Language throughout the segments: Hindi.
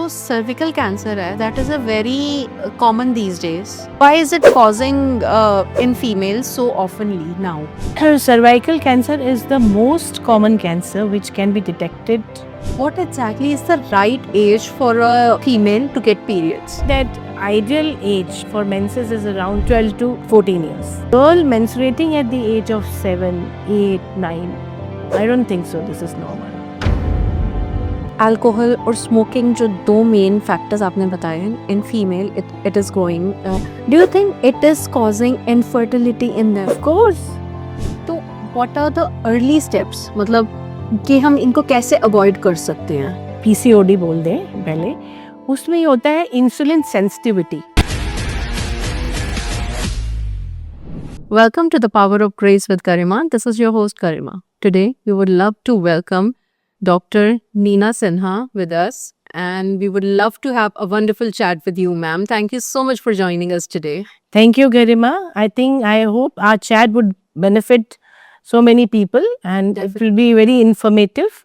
cervical cancer है, that is a very common these days. Why is it causing in females so oftenly now? Cervical cancer is the most common cancer which can be detected. What exactly is the right age for a female to get periods? That ideal age for menses is around 12 to 14 years. Girl menstruating at the age of 7, 8, 9, I don't think so. This is normal. Alcohol और smoking जो दो main factors आपने बताए हैं in female it is growing. Do you think it is causing infertility in them? Of course. तो what are the early steps? मतलब कि हम इनको कैसे avoid कर सकते हैं? PCOD बोल दें पहले. उसमें ये होता है insulin sensitivity. Welcome to the Power of Grace with Garima. This is your host Garima. Today we would love to welcome Dr. Neena Sinha with us, and we would love to have a wonderful chat with you, ma'am. Thank you so much for joining us today. Thank you, Garima. I hope our chat would benefit so many people and it will be very informative.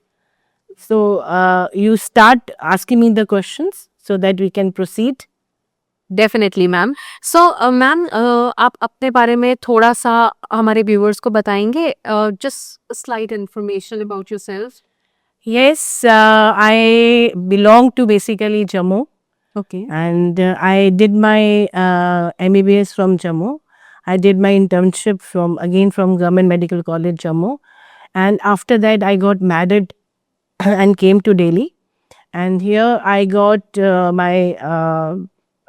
So, you start asking me the questions so that we can proceed. Definitely, ma'am. So, ma'am, आप अपने बारे में थोड़ा सा हमारे viewers को बताएंगे? Just a slight information about yourself. Yes, I belong to basically Jammu. Okay. And I did my MBBS from Jammu. I did my internship from Government Medical College Jammu. And after that, I got married and came to Delhi. And here I got my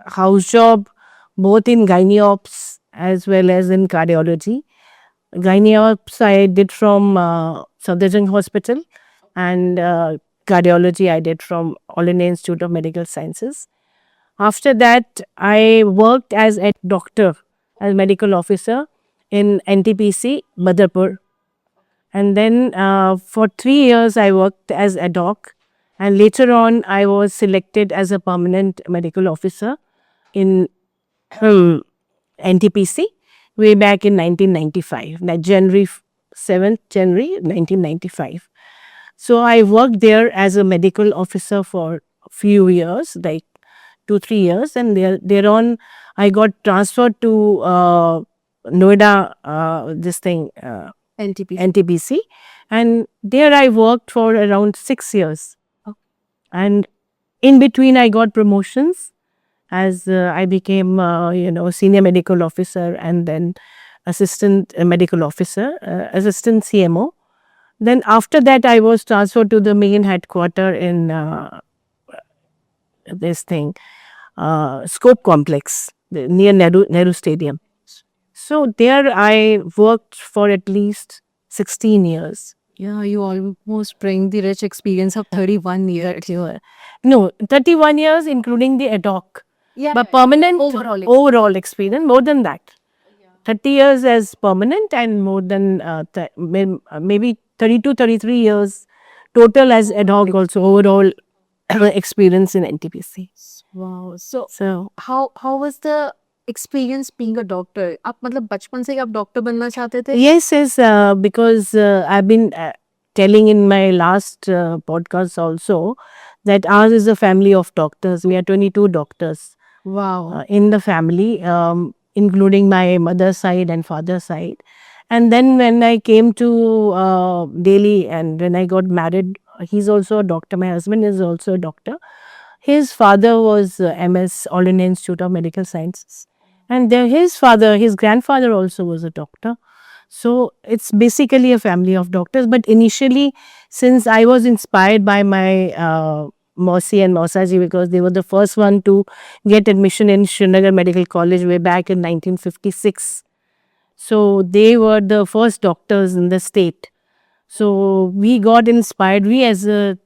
house job both in gynae-ops as well as in cardiology. Gynae-ops I did from Safdarjung Hospital, and cardiology I did from All India Institute of Medical Sciences. After that, I worked as a doctor, as medical officer in NTPC, Badrpur. And then for 3 years, I worked as a doc. And later on, I was selected as a permanent medical officer in NTPC way back in 1995, January 7th, January 1995. So I worked there as a medical officer for a few years, like 2-3 years, and thereon I got transferred to Noida, NTPC, and there I worked for around 6 years. And in between I got promotions as I became, senior medical officer and then assistant medical officer, assistant CMO. Then after that, I was transferred to the main headquarter in Scope Complex near Nehru Stadium. So there I worked for at least 16 years. Yeah, you almost bring the rich experience of 31 years. No, 31 years including the ad hoc. Yeah, But permanent overall experience, more than that. 30 years as permanent and more than maybe 32, 33 years total as ad hoc also overall experience in NTPC. Wow. So how was the experience being a doctor? आप मतलब बचपन से ही आप डॉक्टर बनना चाहते थे? Yes, because I've been telling in my last podcast also that ours is a family of doctors. We are 22 doctors. Wow. In the family, including my mother's side and father's side. And then when I came to Delhi and when I got married, he's also a doctor. My husband is also a doctor. His father was MS, All India Institute of Medical Sciences. And his grandfather also was a doctor. So it's basically a family of doctors. But initially, since I was inspired by my Mausi and Mausaji, because they were the first one to get admission in Srinagar Medical College way back in 1956. So they were the first doctors in the state. So we got inspired. We as a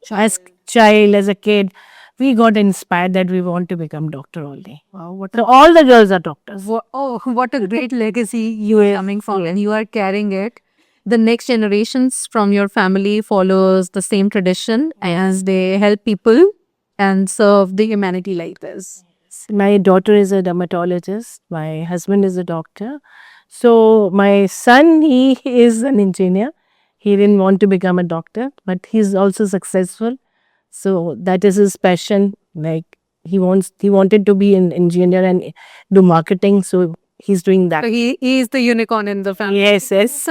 child, as a kid, we got inspired that we want to become doctor only. Wow, So all the girls are doctors. What a great legacy you are coming from, and you are carrying it. The next generations from your family follows the same tradition as they help people and serve the humanity like this. My daughter is a dermatologist. My husband is a doctor. So my son, he is an engineer. He didn't want to become a doctor, but he's also successful. So that is his passion. Like he wanted to be an engineer and do marketing. So he's doing that. So he is the unicorn in the family. Yes, yes.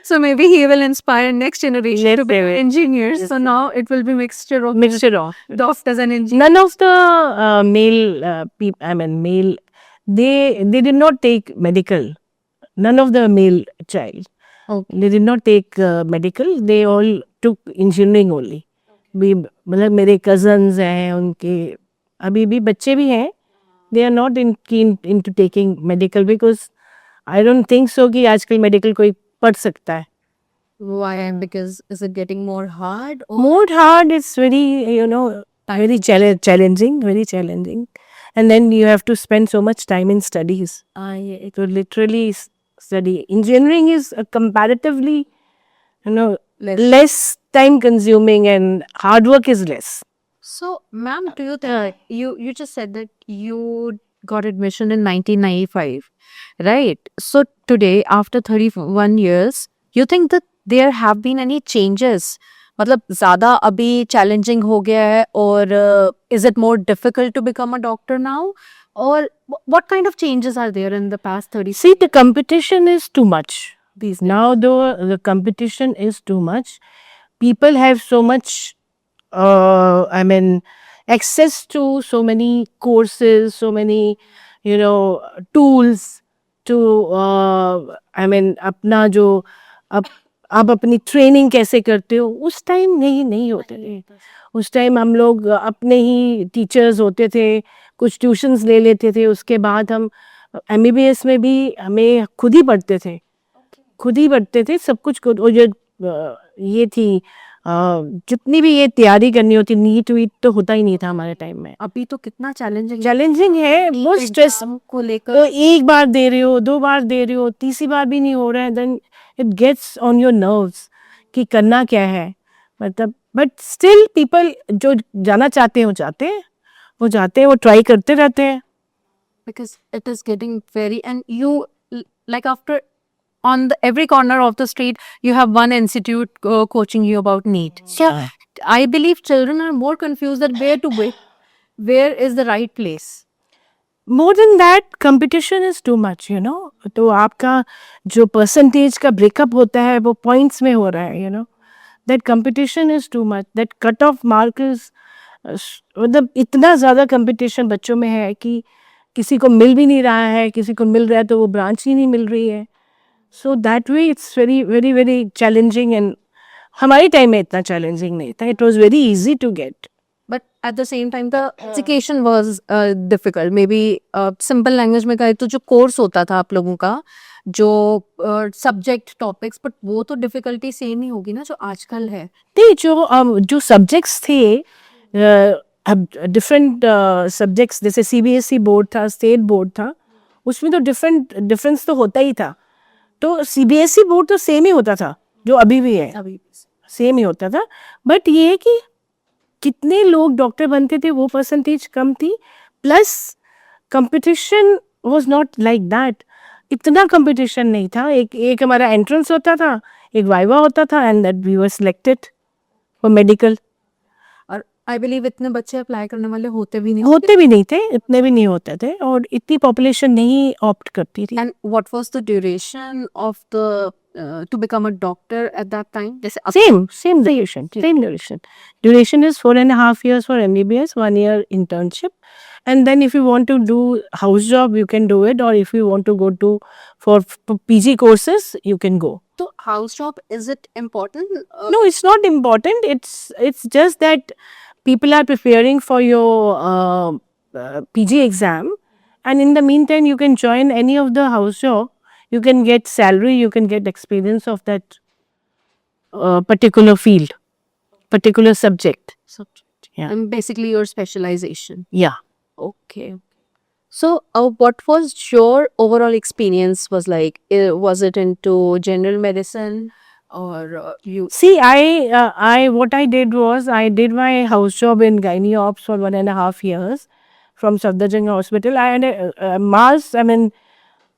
So maybe he will inspire next generation Yes, to they become will. engineers. Yes, So they now it will be mixture of Mixture of. doctors and engineers. None of the male people, I mean male, they did not take medical. None of the male child. Okay. They did not take medical. They all took engineering only. भी मतलब मेरे cousins हैं उनके अभी भी बच्चे भी हैं. They are not keen into taking medical because I don't think so कि आजकल medical कोई पढ़ सकता है. Why? Because is it getting more hard? Or More hard, it's very, very challenging, very challenging. And then you have to spend so much time in studies. I To literally study. Engineering is comparatively, less time consuming and hard work is less. So, ma'am, do you think you just said that you got admission in 1995, right? So today, after 31 years, you think that there have been any changes? मतलब ज़्यादा अभी challenging हो गया है और is it more difficult to become a doctor now? Or what kind of changes are there in the past 30? See, the competition is too much. These days? Now, though, the competition is too much. People have so much, access to so many courses, so many, tools to, अपना जो आप अपनी ट्रेनिंग कैसे करते हो उस टाइम नहीं होते थे. उस टाइम हम लोग अपने ही टीचर्स होते थे, कुछ ट्यूशन्स ले लेते थे. उसके बाद हम MBBS में भी हमें खुद ही पढ़ते थे सब कुछ खुद. और जो ये थी जितनी भी ये तैयारी करनी होती नीट वीट तो होता ही नहीं था हमारे टाइम में. अभी तो कितना चैलेंजिंग है, बहुत स्ट्रेस को लेकर. तो एक बार दे रहे हो, 2 बार दे रहे हो, तीसरी बार भी नहीं हो रहा है, then it gets on your nerves कि करना क्या है. मतलब बट स्टिल पीपल जो जाना चाहते हैं वो जाते हैं, वो ट्राई करते रहते हैं. Because it is getting very, and you like after on the every corner of the street you have one institute coaching you about NEET. So Yeah. I believe children are more confused that where to go, where is the right place. More than that competition is too much, तो आपका जो परसेंटेज का ब्रेकअप होता है वो पॉइंट्स में हो रहा है. That competition is too much. That cut off mark is मतलब इतना ज़्यादा कंपटीशन बच्चों में है कि किसी को मिल भी नहीं रहा है, किसी को मिल रहा है तो वो ब्रांच ही नहीं मिल रही है. So that way it's very very very challenging. And हमारे टाइम में इतना चैलेंजिंग नहीं था. It was very easy to get. But at the same time the education was difficult. Maybe simple language में कहे तो जो कोर्स होता था आप लोगों का जो सब्जेक्ट टॉपिक्स, बट वो तो डिफिकल्टी सेम ही होगी ना जो आजकल है. नहीं, जो सब्जेक्ट्स थे डिफरेंट सब्जेक्ट्स, जैसे CBSE बोर्ड था, स्टेट बोर्ड था, उसमें तो डिफरेंस तो होता ही था. तो CBSE बोर्ड तो सेम ही होता था जो अभी भी है, अभी सेम ही होता था. बट ये है कि कितने लोग डॉक्टर बनते थे वो परसेंटेज कम थी. Plus competition was not like that. इतना कंपटीशन नहीं था. एक हमारा एंट्रेंस होता था, एक वाइवा होता था, and that we were selected for medical. और आई बिलीव इतने बच्चे अप्लाई करने वाले होते भी नहीं. इतने भी नहीं होते थे और इतनी पॉपुलेशन नहीं ऑप्ट करती थी. And what was the duration of the to become a doctor at that time? जैसे Same duration. Duration is 4.5 years for MBBS, 1 year internship. And then if you want to do house job, you can do it. Or if you want to go to for PG courses, you can go. तो house job, is it important? No, it's not important. It's just that people are preparing for your PG exam. And in the meantime, you can join any of the house job. You can get salary, you can get experience of that particular field, particular subject. Subject. Yeah. And basically your specialization. Yeah. Okay. So what was your overall experience was like? Was it into general medicine or you? See, I what I did was I did my house job in gynae ops for 1.5 years from Safdarjung Hospital. I had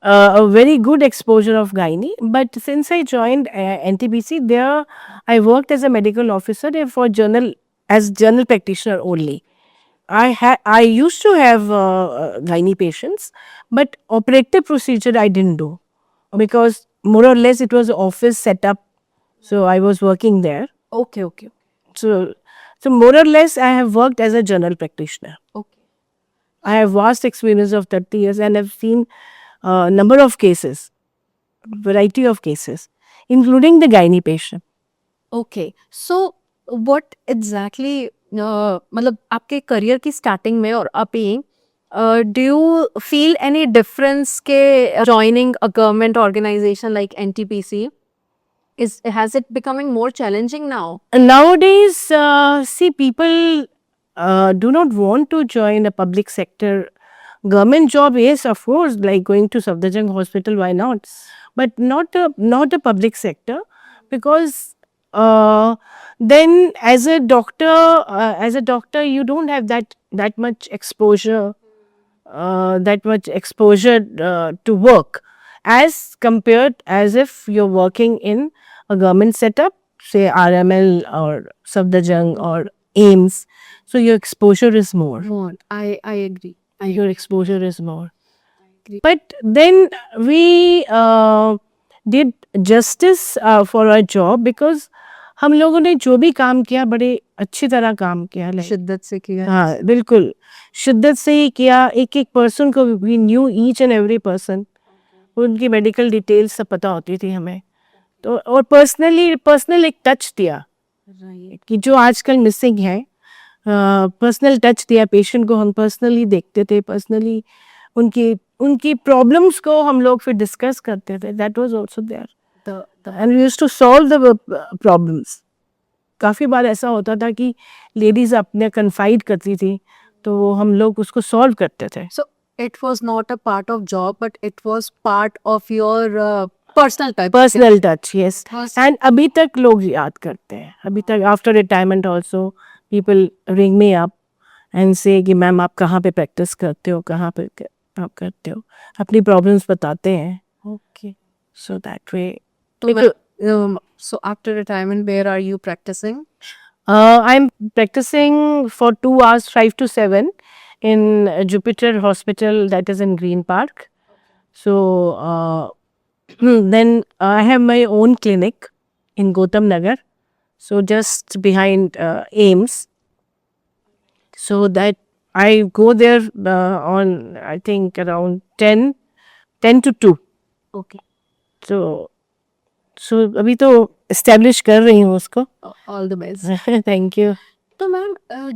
a very good exposure of gynae. But since I joined NTPC, there I worked as a medical officer there for general as general practitioner only. I used to have gynae patients, but operative procedure I didn't do because more or less it was office setup. So I was working there. Okay. So more or less I have worked as a general practitioner. Okay. I have vast experience of 30 years and have seen a number of cases, variety of cases, including the gynae patient. Okay so what exactly मतलब आपके करियर की स्टार्टिंग में और अभी do you feel any difference के joining a government organisation like NTPC is has it becoming more challenging now? Nowadays, see, people do not want to join a public sector. Government job, yes, of course, like going to Safdarjung Hospital, why not? But not a public sector, because then as a doctor, you don't have that much exposure, to work, as compared as if you're working in a government setup, say RML or Safdarjung or AIMS. So your exposure is more. I agree. Your exposure is more. agree. But then we did justice for our job, because हम लोगों ने जो भी काम किया बड़े अच्छी तरह काम किया. शिद्दत से किया. हाँ, बिल्कुल शिद्दत से ही किया. एक एक पर्सन को we knew each and every person. उनकी मेडिकल डिटेल्स सब पता होती थी हमें. तो और पर्सनल एक टच दिया कि जो आजकल मिसिंग है. पर्सनल टच दिया पेशेंट को. हम पर्सनली देखते थे, पर्सनली उनकी प्रॉब्लम्स को हम लोग फिर डिस्कस करते थे. That was also there and we used to solve the problems. काफ़ी बार ऐसा होता था कि लेडीज अपने कन्फाइड करती थी, तो हम लोग उसको सॉल्व करते थे. So it was not a part of job, but it was part of your personal touch. Personal touch, yes. Yes. And अभी तक लोग याद करते हैं. अभी तक after retirement also people ring me up and से कि मैम आप कहाँ पे प्रैक्टिस करते हो, कहाँ पे आप करते हो, अपनी प्रॉब्लम्स बताते हैं. Okay. So that way. So after retirement, where are you practicing? I'm practicing for 2 hours, 5 to 7, in Jupiter Hospital, that is in Green Park. So then I have my own clinic in Gautam Nagar, so just behind AIMS. So that I go there on, I think, around 10 to 2. Okay. So अभी तो establish कर रही हूँ उसको. All the best. Thank you. तो मैम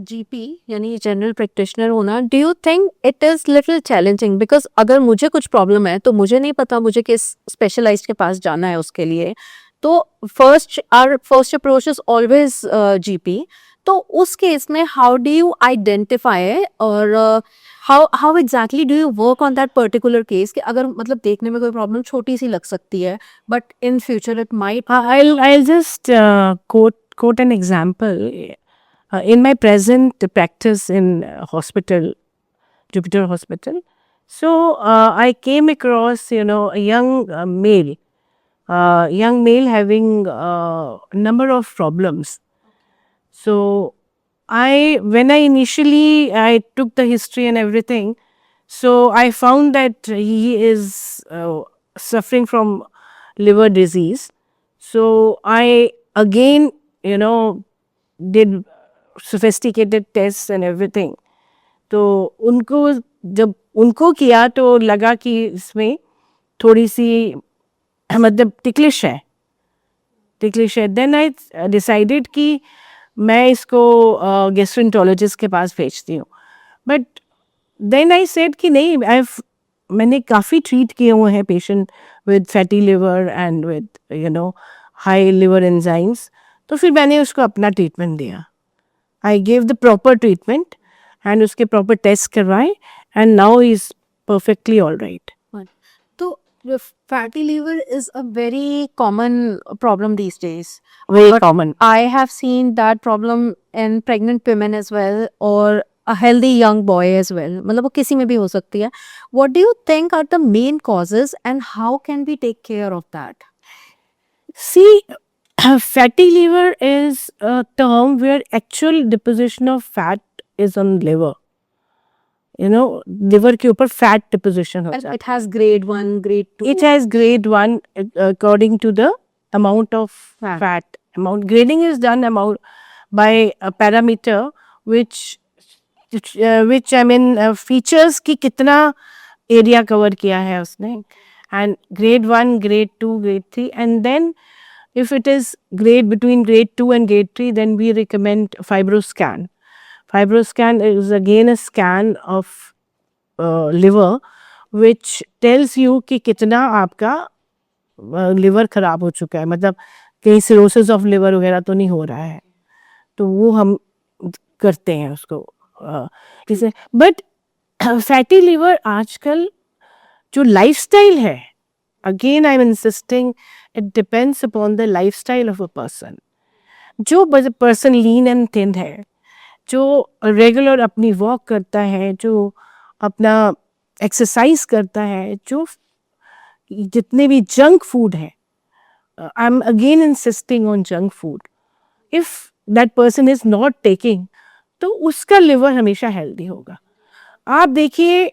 जीपी यानी जनरल प्रैक्टिशनर होना, do you think it is little challenging? Because अगर मुझे कुछ प्रॉब्लम है तो मुझे नहीं पता मुझे किस स्पेशलाइस्ट के पास जाना है उसके लिए. तो first approach is always GP. तो उस केस में हाउ डू यू आइडेंटिफाई और how exactly do you work on that particular case कि अगर मतलब देखने में कोई प्रॉब्लम छोटी सी लग सकती है but in future it might. I'll just quote an example. In my present practice in hospital, Jupiter Hospital, so I came across, a young male having a number of problems. So when I took the history and everything, so I found that he is suffering from liver disease. So I again, did sophisticated tests and everything. तो जब उनको किया तो लगा कि इसमें थोड़ी सी मतलब टिकलिश है. देन आई डिसाइडेड कि मैं इसको गैस्ट्रोएंटरोलॉजिस्ट के पास भेजती हूँ. बट देन आई सेड कि नहीं, मैंने काफ़ी ट्रीट किए हुए हैं patient with fatty liver and with high liver enzymes. तो फिर मैंने उसको अपना ट्रीटमेंट दिया. I gave the proper treatment and उसके प्रॉपर टेस्ट करवाए and now he is perfectly all right. तो fatty liver is a very common problem these days. Very But common. I have seen that problem in pregnant women as well, or a healthy young boy as well. मतलब वो किसी में भी हो सकती है. What do you think are the main causes and how can we take care of that? See, Fatty liver is a term where actual deposition of fat is on liver. Liver के ऊपर fat deposition होता है. It has grade 1, grade 2. It has grade 1 according to the amount of fat. Grading is done by a parameter which features कि कितना area cover किया है उसने, and grade 1, grade 2, grade 3, and then if it is between grade 2 and grade 3, then we recommend FibroScan. FibroScan is again a scan of liver which tells you कि कितना आपका लिवर खराब हो चुका है, मतलब कहीं सिरोसिस ऑफ लिवर वगैरह तो नहीं हो रहा है, तो वो हम करते हैं उसको. बट फैटी लिवर आजकल जो लाइफस्टाइल है, again I am insisting, it depends upon the lifestyle of a person. जो पर्सन लीन एंड थिन है, जो रेगुलर अपनी वॉक करता है, जो अपना एक्सरसाइज करता है, जो जितने भी जंक फूड है, I am again insisting on junk food, if that person is not taking, तो उसका लिवर हमेशा हेल्दी होगा. आप देखिए,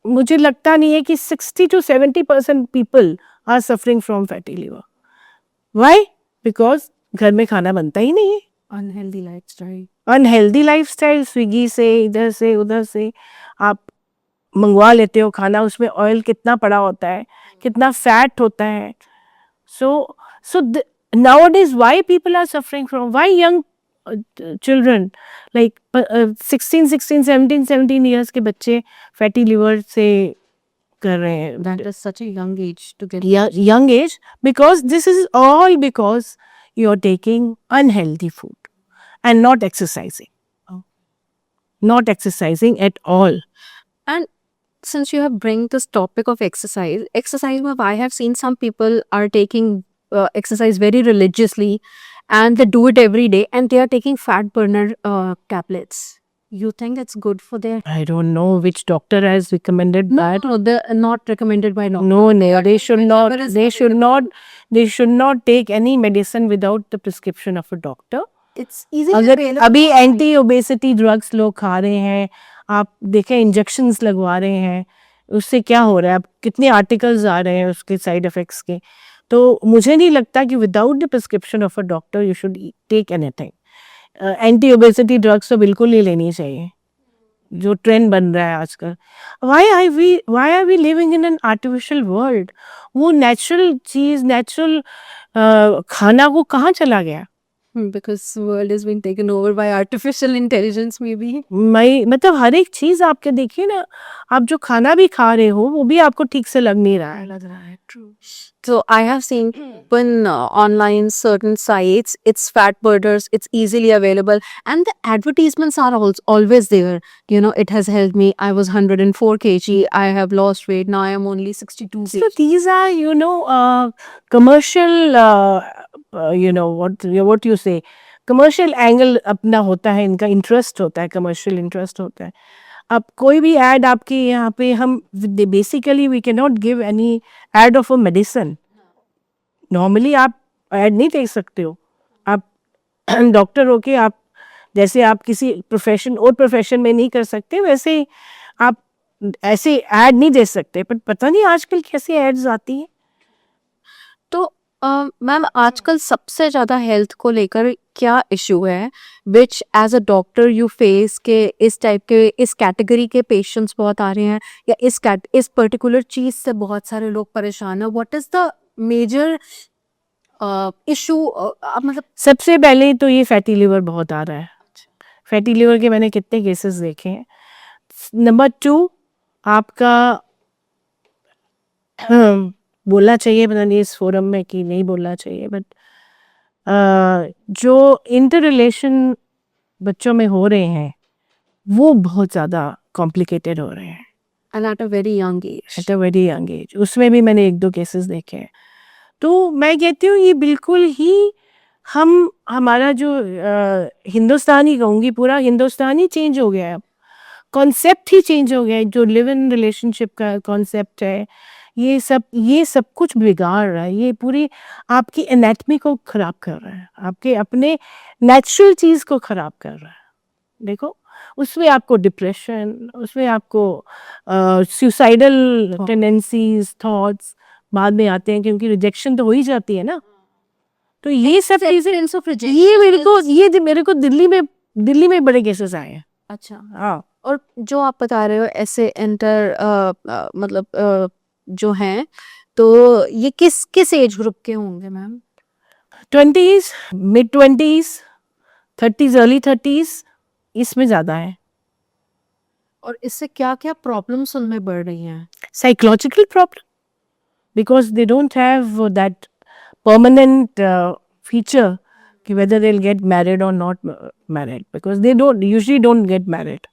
मुझे लगता नहीं है कि 60 to 70% people are suffering from fatty liver. Why? Because घर में खाना बनता ही नहीं है. Unhealthy lifestyle. Unhealthy lifestyle, Swiggy से, इधर से उधर से आप मंगवा लेते हो खाना, उसमें ऑयल कितना पड़ा होता है, कितना फैट होता है. सो nowadays why people are suffering from, why young children like 16, 17 years के बच्चे फैटी लिवर से कर रहे हैं. That is such a young age to get. Young age, because this is all because you're taking unhealthy food and not exercising. Not exercising at all. And since you have bring this topic of exercise, mein, I have seen some people are taking exercise very religiously, and they do it every day, and they are taking fat burner tablets. You think it's good for their? I don't know which doctor has recommended that. No, they're not recommended by doctor. No, they should not. They should not take any medicine without the prescription of a doctor. It's easy. अगर अभी एंटी ओबेसिटी ड्रग्स लोग खा रहे हैं, आप देखें इंजेक्शंस लगवा रहे हैं, उससे क्या हो रहा है, अब कितने आर्टिकल्स आ रहे हैं उसके साइड इफेक्ट्स के. तो मुझे नहीं लगता कि without the prescription of a doctor you should take anything. Anti obesity drugs तो बिल्कुल नहीं लेनी चाहिए, जो ट्रेंड बन रहा है आजकल. Why are we living in an artificial world? वो नेचुरल चीज़, नेचुरल खाना वो कहाँ चला गया? Because the world is being taken over by artificial intelligence, maybe. मतलब हर एक चीज़ आपके देखिए ना, आप जो खाना भी खा रहे हो वो भी आपको ठीक से लग नहीं रहा है. True. So I have seen when online certain sites, it's fat burners, it's easily available, and the advertisements are always there. You know, it has helped me. I was 104 kg. I have lost weight. Now I am only 62 kg. So these are, commercial, what you say, commercial angle अपना होता है, इनका इंटरेस्ट होता है, कमर्शियल इंटरेस्ट होता है. अब कोई भी एड आपके यहाँ पे हम basically we can not give any ad of a medicine. Normally आप एड नहीं दे सकते हो. आप डॉक्टर होके आप जैसे आप किसी प्रोफेशन में नहीं कर सकते, वैसे ही आप ऐसे ऐड नहीं दे सकते. पर पता नहीं आजकल कैसे एड्स आती हैं. तो मैम, आजकल सबसे ज़्यादा हेल्थ को लेकर क्या इशू है which as a doctor you face के इस टाइप के, इस कैटेगरी के पेशेंट्स बहुत आ रहे हैं, या इस पर्टिकुलर चीज़ से बहुत सारे लोग परेशान हैं? What is the major issue? मतलब सबसे पहले तो ये फैटी लिवर बहुत आ रहा है. फैटी लिवर के मैंने कितने केसेस देखे हैं. नंबर 2, आपका बोलना चाहिए, पता नहीं इस फोरम में कि नहीं बोलना चाहिए, बट जो इंटर रिलेशन बच्चों में हो रहे हैं वो बहुत ज़्यादा कॉम्प्लिकेटेड हो रहे हैं. And at a very young age. At a very young age. उसमें भी मैंने 1-2 केसेस देखे हैं. तो मैं कहती हूँ ये बिल्कुल ही हमारा जो हिंदुस्तानी कहूँगी, पूरा हिंदुस्तानी चेंज हो गया है. अब कॉन्सेप्ट ही चेंज हो गया है. जो लिव इन रिलेशनशिप का कॉन्सेप्ट है, ये सब कुछ बिगाड़ रहा है, ये पूरी आपकी एनाटमी को खराब कर रहा है, आपके अपने नेचुरल चीज को खराब कर रहा है। देखो उसमें आपको डिप्रेशन, उसमें आपको सुसाइडल टेंडेंसीज, थॉट्स बाद में आते हैं, क्योंकि रिजेक्शन तो हो ही जाती है ना। तो ये सब चीजें, ये मेरे को दिल्ली में बड़े केसेस आए हैं। अच्छा, हाँ, और जो आप बता रहे हो ऐसे मतलब जो हैं, तो ये किस किस एज ग्रुप के होंगे ma'am? 20s, mid-20s, 30s, early 30s, इसमें ज्यादा है। और इससे क्या क्या प्रॉब्लम्स उनमें बढ़ रही हैं? Psychological problem, because they don't have that permanent feature कि whether they'll get married or not married, because they usually don't get married.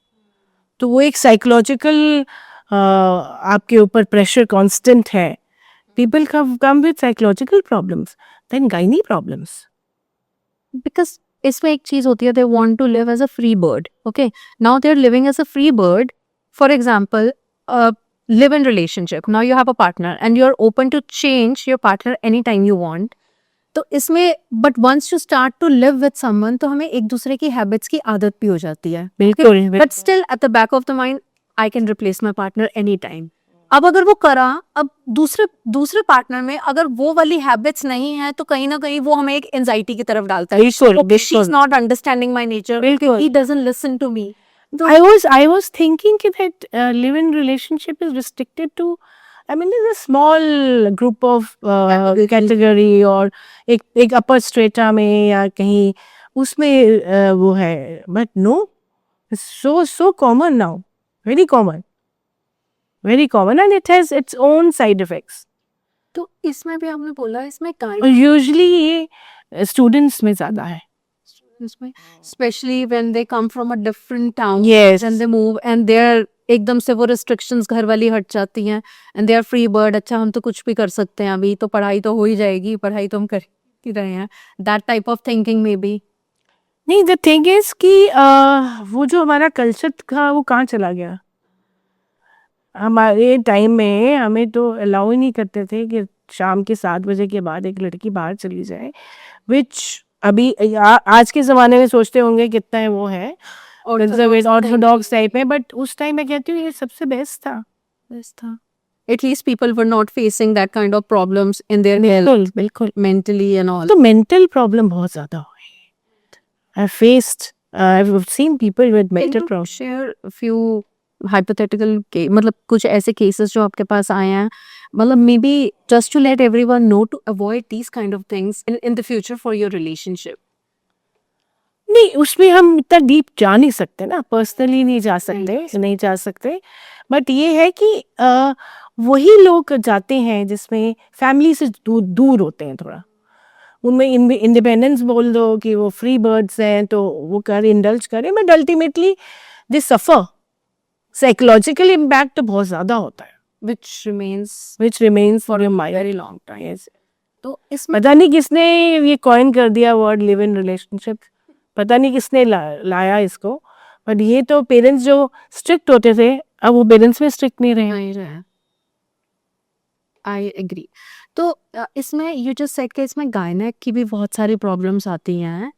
तो वो एक psychological आपके ऊपर pressure constant है। People come with psychological problems, then gynae problems. Because इसमें एक चीज होती है, they want to live as a free bird, okay, now they are living as a free bird. For example, live in relationship, now you have a partner and you're open to change your partner anytime you want. तो इसमें but once you start to live with someone, तो हमें एक दूसरे की हैबिट्स की आदत भी हो जाती है, बिल्कुल, but still at the back of the mind I can replace my partner any time. अब अगर वो करा, अब दूसरे पार्टनर में अगर वो वाली हैबिट्स नहीं है, तो कहीं ना कहीं वो हमें एक एंजाइटी की तरफ डालता है. बिल्कुल, she is not understanding my nature, बिल्कुल. He doesn't listen to me. I was thinking that live-in relationship is restricted to, I mean, there's a small group of category, और एक upper strata में या कहीं उसमें वो है, but no, it's so common now, very common, and it has its own side effects. तो इसमें भी आपने बोला इसमें और usually ये students में ज़्यादा है. especially when they come from a different town, Yes. and they move and they're एकदम से वो restrictions घर वाली हट जाती हैं, and they are free bird. अच्छा, हम तो कुछ भी कर सकते हैं, अभी तो पढ़ाई तो हो ही जाएगी, पढ़ाई तो हम कर ही रहे हैं. that type of thinking maybe. नहीं, द थिंग इज कि वो जो हमारा कल्चर था वो कहाँ चला गया. हमारे टाइम में हमें तो अलाउ ही नहीं करते थे कि शाम के 7 बजे के बाद एक लड़की बाहर चली जाए, विच अभी आज के ज़माने में सोचते होंगे कितना है वो है ऑर्थोडॉक्स टाइप में, बट उस टाइम मैं कहती हूँ ये सबसे बेस्ट था. At least people were not facing that kind of problems in their health, बिल्कुल. mentally and all. तो मेंटल प्रॉब्लम बहुत ज़्यादा हुई. I've seen people with Can mental you problems. share a few hypothetical मतलब कुछ ऐसे cases जो आपके पास आए हैं, मतलब maybe just to let everyone know to avoid these kind of things in the future for your relationship. नहीं, उसमें हम इतना डीप जा नहीं सकते ना, पर्सनली नहीं जा सकते, बट ये है कि वही लोग जाते हैं जिसमें फैमिली से दूर होते हैं थोड़ा. उनमें इंडिपेंडेंस बोल दो कि वो फ्री बर्ड्स हैं तो वो इंडल्ज करें, but ultimately they suffer. Psychological impact तो बहुत ज़्यादा होता है, which remains for your mind very long time. तो इसमें पता नहीं किसने ये कॉइन कर दिया वर्ड लिव इन रिलेशनशिप, पता नहीं किसने लाया इसको, बट ये तो पेरेंट्स जो स्ट्रिक्ट होते थे अब वो पेरेंट्स में स्ट्रिक्ट नहीं रहे. I agree. तो इसमें यू जस्ट सेड कि इसमें गायनेक की भी बहुत सारी प्रॉब्लम्स आती हैं,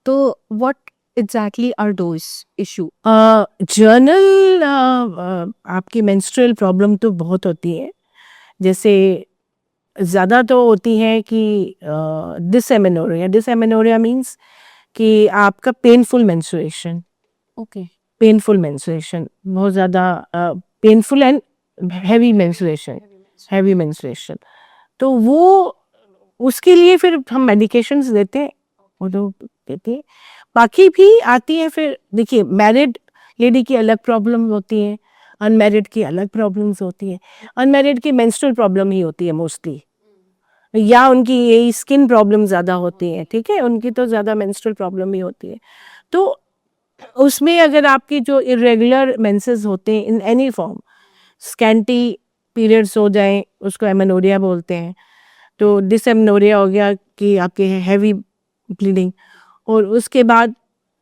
तो what exactly are those issue? General आपकी मेंस्ट्रुअल प्रॉब्लम तो बहुत होती है, जैसे ज़्यादा तो होती है कि डिसएमेनोरिया मीन्स कि आपका painful menstruation. Okay. Painful menstruation बहुत ज़्यादा, पेनफुल एंड हैवी मेंस्ट्रुएशन. तो वो उसके लिए फिर हम मेडिकेशंस देते हैं, वो तो देते हैं. बाकी भी आती है. फिर देखिए, मैरिड लेडी की अलग प्रॉब्लम होती है, अनमैरिड की अलग प्रॉब्लम्स होती है. अनमैरिड की मेंस्ट्रुअल प्रॉब्लम ही होती है मोस्टली, या उनकी यही स्किन प्रॉब्लम ज़्यादा होती है. ठीक है, उनकी तो ज़्यादा मेंस्ट्रुअल प्रॉब्लम ही होती है. तो उसमें अगर आपकी जो इरेगुलर मेंसेस होते हैं in any form, scanty periods हो जाएं, उसको एमेनोरिया बोलते हैं. तो डिसएमेनोरिया हो गया कि आपके हैवी ब्लीडिंग, और उसके बाद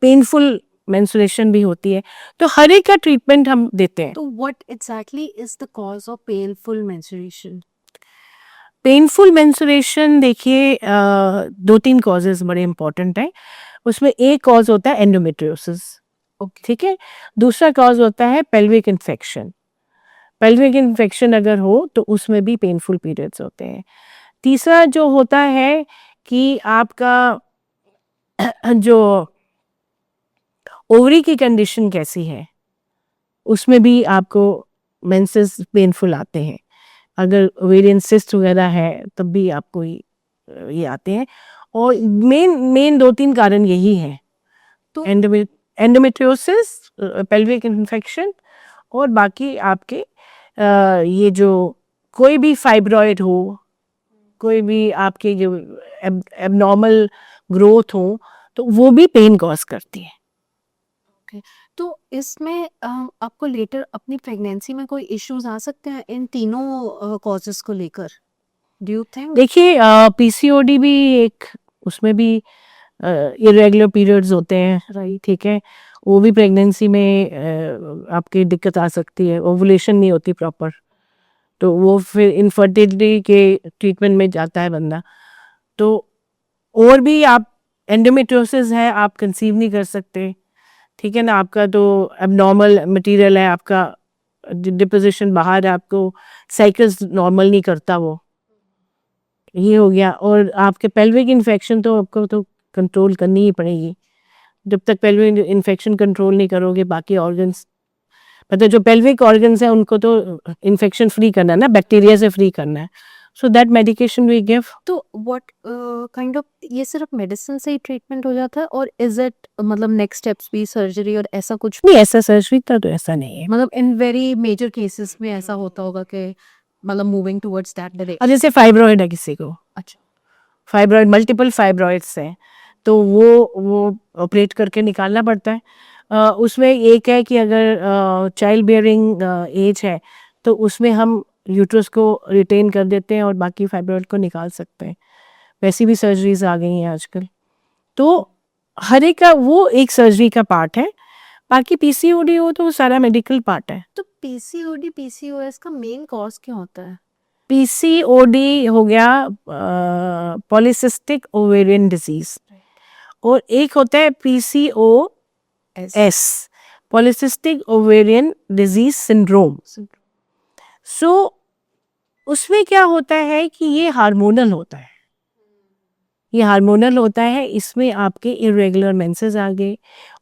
पेनफुल मेंस्ट्रुएशन भी होती है. तो हर एक का ट्रीटमेंट हम देते हैं. तो what exactly is the cause of painful menstruation? Painful menstruation देखिए 2-3 कॉजेज़ बड़े इम्पोर्टेंट हैं। उसमें एक कॉज़ होता है एंडोमेट्रियोसिस, ओके। ठीक है? दूसरा कॉज़ होता है पेल्विक इन्फेक्शन। पेल्विक इन्फेक्शन अगर हो तो उसमें भी पेनफुल पीरियड्स होते हैं। तीसरा जो होता है कि आपका जो ओवरी की कंडीशन कैसी है, उसमें भी आपको मेंसेस पेनफुल आते हैं। अगर ओवेरियन सिस्ट वगैरह है तब भी आपको ये आते हैं और मेन मेन 2-3 कारण यही हैं। तो एंडोमेट्रियोसिस, पेल्विक इन्फेक्शन और बाकी आपके ये जो कोई भी फाइब्रॉइड हो, कोई भी आपके जो एबनॉर्मल ग्रोथ हो, तो वो भी पेन कॉज़ करती है। ओके। तो इसमें आपको लेटर अपनी प्रेगनेंसी में कोई इश्यूज आ सकते हैं इन तीनों कॉजेस को लेकर? Do you think? देखिए पीसीओडी भी एक, उसमें भी इरेगुलर पीरियड्स होते हैं, राइट। ठीक है? वो भी प्रेगनेंसी में आपकी दिक्कत आ सकती है, ओवुलेशन नहीं होती प्रॉपर, तो वो फिर इनफर्टिलिटी के ट्रीटमेंट में जाता है बंदा। तो और भी आप एंडोमेट्रियोसिस है, आप कंसीव नहीं कर सकते, ठीक है ना? आपका तो एबनॉर्मल मटेरियल है, आपका डिपोजिशन बाहर है, आपको साइकिल्स नॉर्मल नहीं करता वो, ये हो गया। और आपके पेल्विक इन्फेक्शन तो आपको तो कंट्रोल करनी ही पड़ेगी। जब तक पेल्विक इन्फेक्शन कंट्रोल नहीं करोगे बाकी ऑर्गन्स, मतलब जो पेल्विक ऑर्गन्स हैं उनको तो इन्फेक्शन फ्री करना है ना, बैक्टीरिया से फ्री करना है। So that medication we give. तो व्हाट काइंड ऑफ ये सिर्फ मेडिसिन से ही ट्रीटमेंट हो जाता है और इज इट मतलब नेक्स्ट स्टेप्स भी सर्जरी और ऐसा कुछ? नहीं, ऐसा सर्जरी का तो ऐसा नहीं है। मतलब इन वेरी मेजर केसेस में ऐसा होता होगा कि मतलब मूविंग टुवर्ड्स दैट अब डायरेक्शन। जैसे फाइब्रॉइड है किसी को, अच्छा। फाइब्रॉइड मल्टीपल फाइब्रॉइड्स हैं, तो वो ऑपरेट करके निकालना पड़ता है। उसमें एक है कि अगर चाइल्ड बियरिंग एज है तो उसमें हम यूट्रस को रिटेन कर देते हैं और बाकी फाइब्रॉइड को निकाल सकते हैं। वैसी भी सर्जरीज आ गई हैं आजकल। तो हर एक का वो एक सर्जरी का पार्ट है, बाकी पीसीओडी हो तो वो सारा मेडिकल पार्ट है। तो पीसीओडी पीसीओएस का मेन कॉज क्या होता है? पीसीओडी हो गया पॉलीसिस्टिक ओवेरियन डिजीज, और एक होता है PCOS, polycystic ovarian disease syndrome. So उसमें क्या होता है कि ये हार्मोनल होता है, ये हार्मोनल होता है। इसमें आपके इरेगुलर मेंसेस आ गए,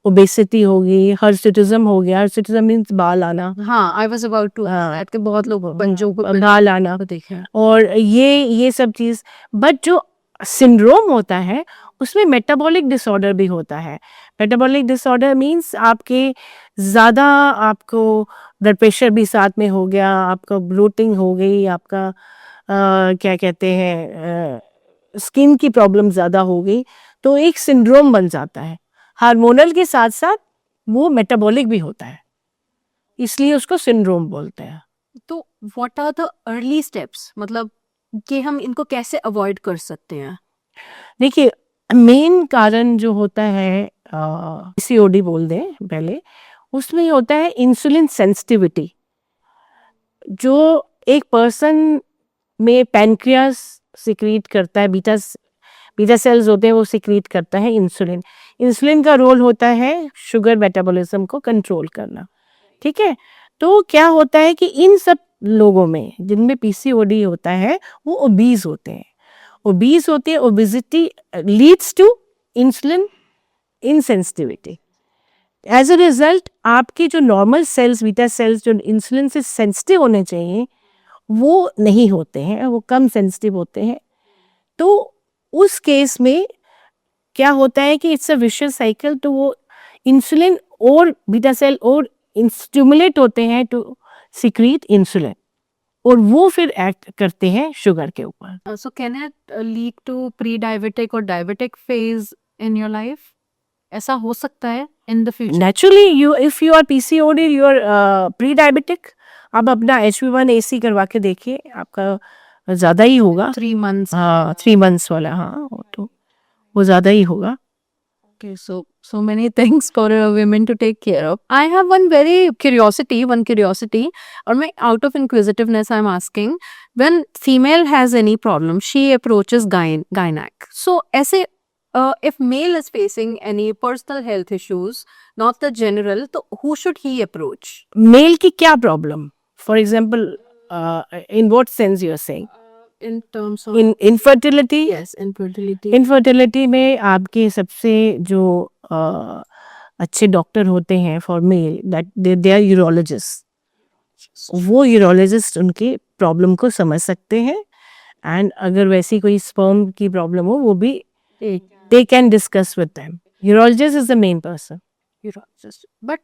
ओबेसिटी हो गई, हर्सिटिज्म हो गया। हर्सिटिज्म मीन्स बाल आना, हाँ, I was about to add के बहुत लोग बंजों को बाल आना, देखा है। और ये सब चीज़। बट जो सिंड्रोम होता है उसमें मेटाबॉलिक डिसऑर्डर भी होता है। मेटाबॉलिक डिसऑर्डर मीन्स आपके ज़्यादा, आपको ब्लड प्रेशर भी साथ में हो गया, आपका ब्लोटिंग हो गई, आपका क्या कहते हैं स्किन की प्रॉब्लम ज़्यादा हो गई, तो एक सिंड्रोम बन जाता है। हार्मोनल के साथ साथ वो मेटाबॉलिक भी होता है, इसलिए उसको सिंड्रोम बोलते हैं। तो what are the early steps, मतलब कि हम इनको कैसे अवॉइड कर सकते हैं? देखिए मेन कारण जो होता है पीसीओडी बोल दें पहले, उसमें ये होता है इंसुलिन सेंसिटिविटी। जो एक पर्सन में पैनक्रियास सिक्रीट करता है, बीटा सेल्स होते हैं, वो सिक्रीट करता है इंसुलिन। इंसुलिन का रोल होता है शुगर मेटाबॉलिज्म को कंट्रोल करना, ठीक है? तो क्या होता है कि इन सब लोगों में जिनमें पीसीओडी होता है वो ओबीज होते हैं। ओबीज होते हैं, obesity leads to insulin insensitivity. As a result आपके जो नॉर्मल सेल्स, बीटा सेल्स जो इंसुलिन से सेंसिटिव होने चाहिए वो नहीं होते हैं, वो कम सेंसिटिव होते हैं। तो उस केस में क्या होता है कि इट्स अ विशियस साइकिल। तो वो इंसुलिन और बीटा सेल और स्टिमुलेट होते हैं टू सिक्रीट इंसुलिन, और वो फिर एक्ट करते हैं शुगर के ऊपर। So can it lead to pre diabetic और diabetic phase in your life? ऐसा हो सकता है in the future? Naturally you if you are PCOD you are pre diabetic, आप अपना HB1AC करवा के देखिए, आपका ज़्यादा ही होगा। 3 months? हाँ 3 months वाला, हाँ वो तो वो ज़्यादा ही होगा। Okay, so so many things for women to take care of. I have one curiosity, or my out of inquisitiveness, I'm asking, when female has any problem, she approaches gynac. So, if male is facing any personal health issues, not the general, so who should he approach? Male की क्या problem? For example in what sense you are saying? In terms of in infertility? yes, infertility. Infertility में आपके सबसे जो अच्छे डॉक्टर होते हैं for male, that they are urologist. वो यूरोलॉजिस्ट उनकी प्रॉब्लम को समझ सकते हैं, एंड अगर वैसी कोई स्पर्म की प्रॉब्लम हो वो भी they can discuss with them. Urologist is the main person. Urologist. But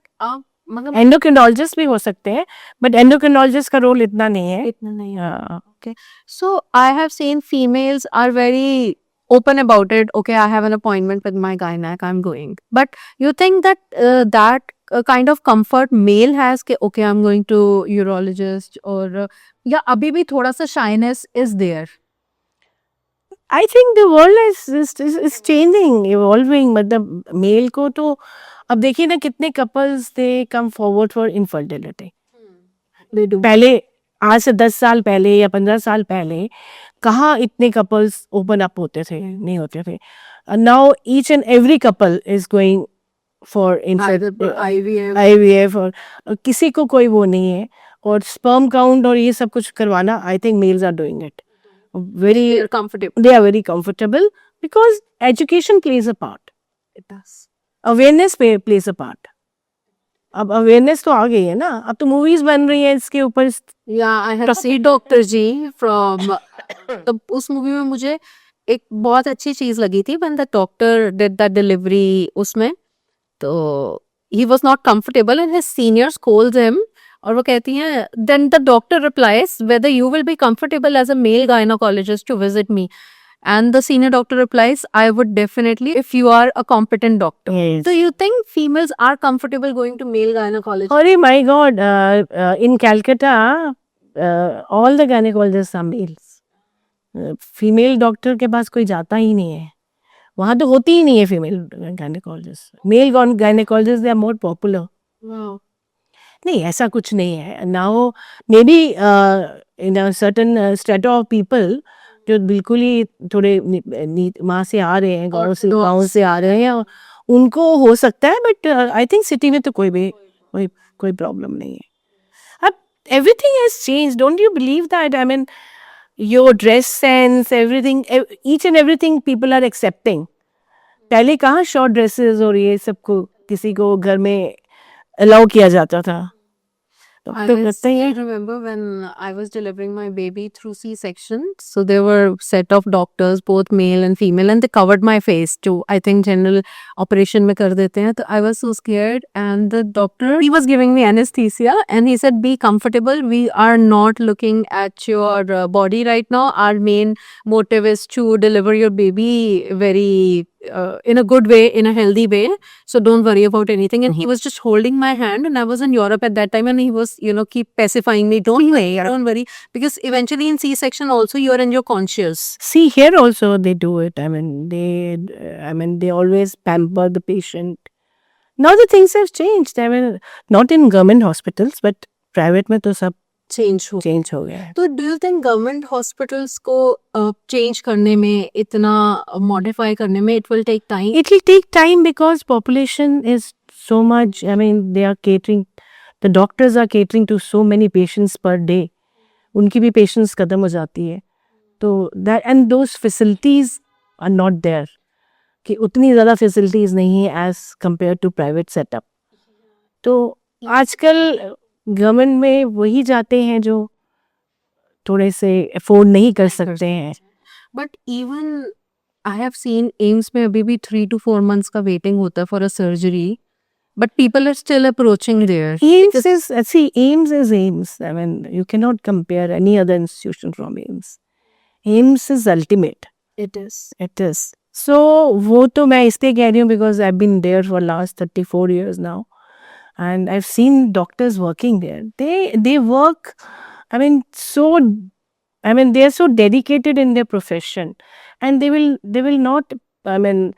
मतलब एंडोक्रिनोलॉजिस्ट भी हो सकते हैं, बट एंडोक्रिनोलॉजिस्ट का रोल इतना नहीं है. इतना नहीं है. हाँ. Okay. So I have seen females are very open about it. Okay, I have an appointment with my gynec. I'm going. But you think that kind of comfort male has कि okay, I'm going to urologist, or या अभी भी थोड़ा सा shyness is there. I think the world is changing, evolving. मतलब मेल को तो अब देखिए ना, कितने couples they come forward for infertility. They do. पहले, आज से 10 साल पहले या 15 साल पहले कहाँ इतने कपल्स ओपन अप होते थे? नहीं होते थे. Now each and every couple is going for Either IVF. IVF, और किसी को कोई वो नहीं है. और स्पर्म काउंट और ये सब कुछ करवाना, I think males are doing it very, They're comfortable. they are very comfortable because education plays a part, It does. awareness plays a part. अब अवेयरनेस तो आ गई है ना, अब तो मूवीज बन रही है इसके ऊपर. Yeah, I have seen doctor ji from तो उस मूवी में मुझे एक बहुत अच्छी चीज लगी थी when the doctor did that delivery उसमें, तो he was not comfortable and his senior scolds him, और वो कहती हैं then the doctor replies whether you will be comfortable as a male gynecologist to visit me, and the senior doctor replies I would definitely if you are a competent doctor. Yes. So you think females are comfortable going to male gynecologist? अरे my god, in Calcutta all the gynaecologist are males. Female doctor के पास कोई जाता ही नहीं है. वहाँ तो होती ही नहीं है female gynaecologist. Male gynaecologist they are more popular. Wow. नहीं, ऐसा कुछ नहीं है. Now may be in a certain strata of people जो बिल्कुल ही थोड़े वहाँ से आ रहे हैं, गाँव से आ रहे हैं, उनको हो सकता है. बट आई थिंक सिटी में तो कोई प्रॉब्लम नहीं है. अब everything has change. Don't you believe that? I mean your dress sense, everything, each and everything people are accepting. पहले कहाँ शॉर्ट ड्रेसेस और ये सबको किसी को घर में अलाउ किया जाता था. I डॉक्टर करते ही हैं. remember when I was delivering my baby through C-section. So there were set of doctors, both male and female, and they covered my face too. I think general operation में कर देते हैं. So I was so scared, and the doctor, he was giving me anesthesia, and he said, "Be comfortable. We are not looking at your body right now. Our main motive is to deliver your baby very in a good way, in a healthy way. So don't worry about anything." And he was just holding my hand, and I was in Europe at that time, and he was, keep pacifying me. Don't worry, because eventually in C-section also you are in your conscious. See, here also they do it. I mean, they always pamper the patient. Now the things have changed. I mean, not in government hospitals, but private में तो सब Change हो. change हो गया है. तो do you think government hospitals को change करने में, इतना modify करने में, it will take time? It will take time because population is so much. I mean, they are catering. The doctors are catering to so many patients per day. उनकी भी patients खत्म हो जाती है. तो that and those facilities are not there. कि उतनी ज़्यादा facilities नहीं है as compared to private setup. तो आजकल गवर्नमेंट में वही जाते हैं जो थोड़े से अफोर्ड नहीं कर सकते हैं. But even I have seen AIMS में अभी भी 3 to 4 months का waiting होता है for a surgery, but people are still approaching there. AIMS is AIMS. I mean, you cannot compare any other institution from AIMS. AIMS is ultimate. It is. It is. So वो तो मैं इसलिए कह रही हूँ because I've been there for last 34 years now, and I've seen doctors working there. They work. I mean, they are so dedicated in their profession, and they will not. I mean,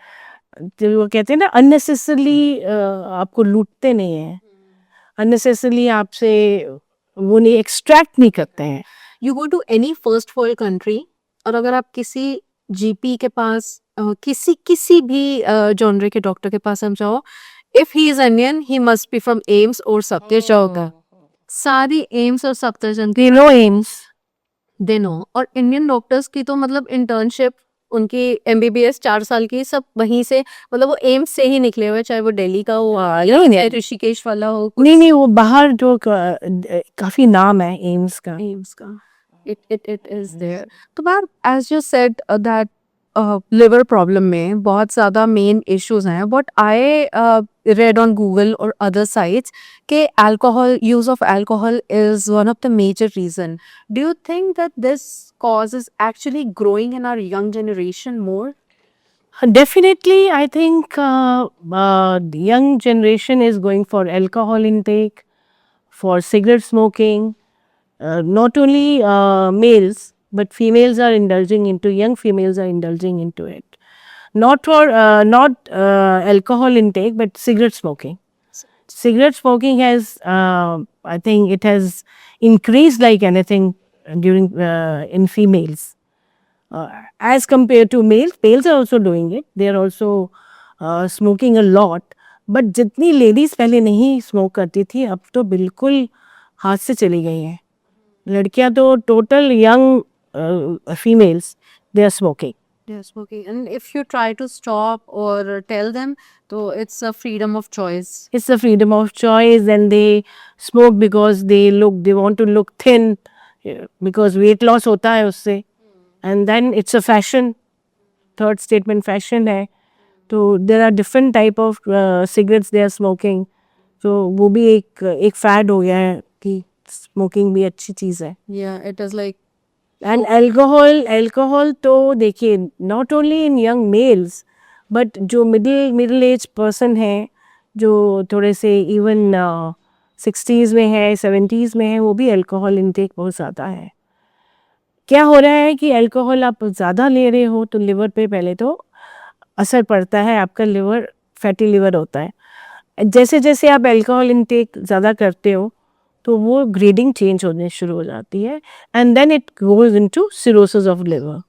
जो वो कहते हैं ना अननेसेसरली आपको लूटते नहीं हैं, अननेसेसरली आपसे वो नहीं एक्सट्रैक्ट नहीं करते हैं. You go to any first world country और अगर आप किसी जीपी के पास किसी भी जॉनरे के डॉक्टर के पास हम जाओ, if he is Indian he must be from AIIMS और सत्य सारी एम्स और Safdarjung They know aims. They know. और इंडियन डॉक्टर्स की तो मतलब इंटर्नशिप उनकी एमबीबीएस 4 साल की सब वहीं से, मतलब वो एम्स से ही निकले हुए, चाहे वो दिल्ली का हो या ऋषिकेश वाला हो. नहीं वो बाहर जो काफी नाम है एम्स का. एम्स का it is there. तो ma'am as you said that liver problem में बहुत ज़्यादा main issues हैं. What I read on Google or other sites कि use of alcohol is one of the major reason. Do you think that this cause is actually growing in our young generation more? Definitely, I think the young generation is going for alcohol intake, for cigarette smoking. Not only males, but females are indulging into, young females are indulging into it. Not for alcohol intake, but cigarette smoking. Cigarette smoking has, I think, it has increased like anything during in females. As compared to males are also doing it. They are also smoking a lot. But जितनी लेडीज पहले नहीं स्मोक करती थी अब तो बिल्कुल हाथ से चली गई हैं. लड़कियां तो total young females they are smoking. They are smoking, and if you try to stop or tell them, so it's a freedom of choice. It's a freedom of choice and they smoke because they want to look thin, because weight loss होता है उससे. And then it's a fashion. Third statement fashion है. तो there are different type of cigarettes they are smoking. तो वो भी एक फैड हो गया है कि स्मोकिंग भी अच्छी चीज़ है. Yeah, it is like and alcohol तो देखिए not only in young mails but जो मिडिल एज पर्सन हैं जो थोड़े से इवन 60s में है 70s में है वो भी अल्कोहल इनटेक बहुत ज़्यादा है. क्या हो रहा है कि अल्कोहल आप ज़्यादा ले रहे हो तो लिवर पे पहले तो असर पड़ता है, आपका लिवर फैटी लिवर होता है. जैसे जैसे आप अल्कोहल इनटेक ज़्यादा करते हो तो वो ग्रेडिंग चेंज होने शुरू हो जाती है and then it goes into cirrhosis of liver,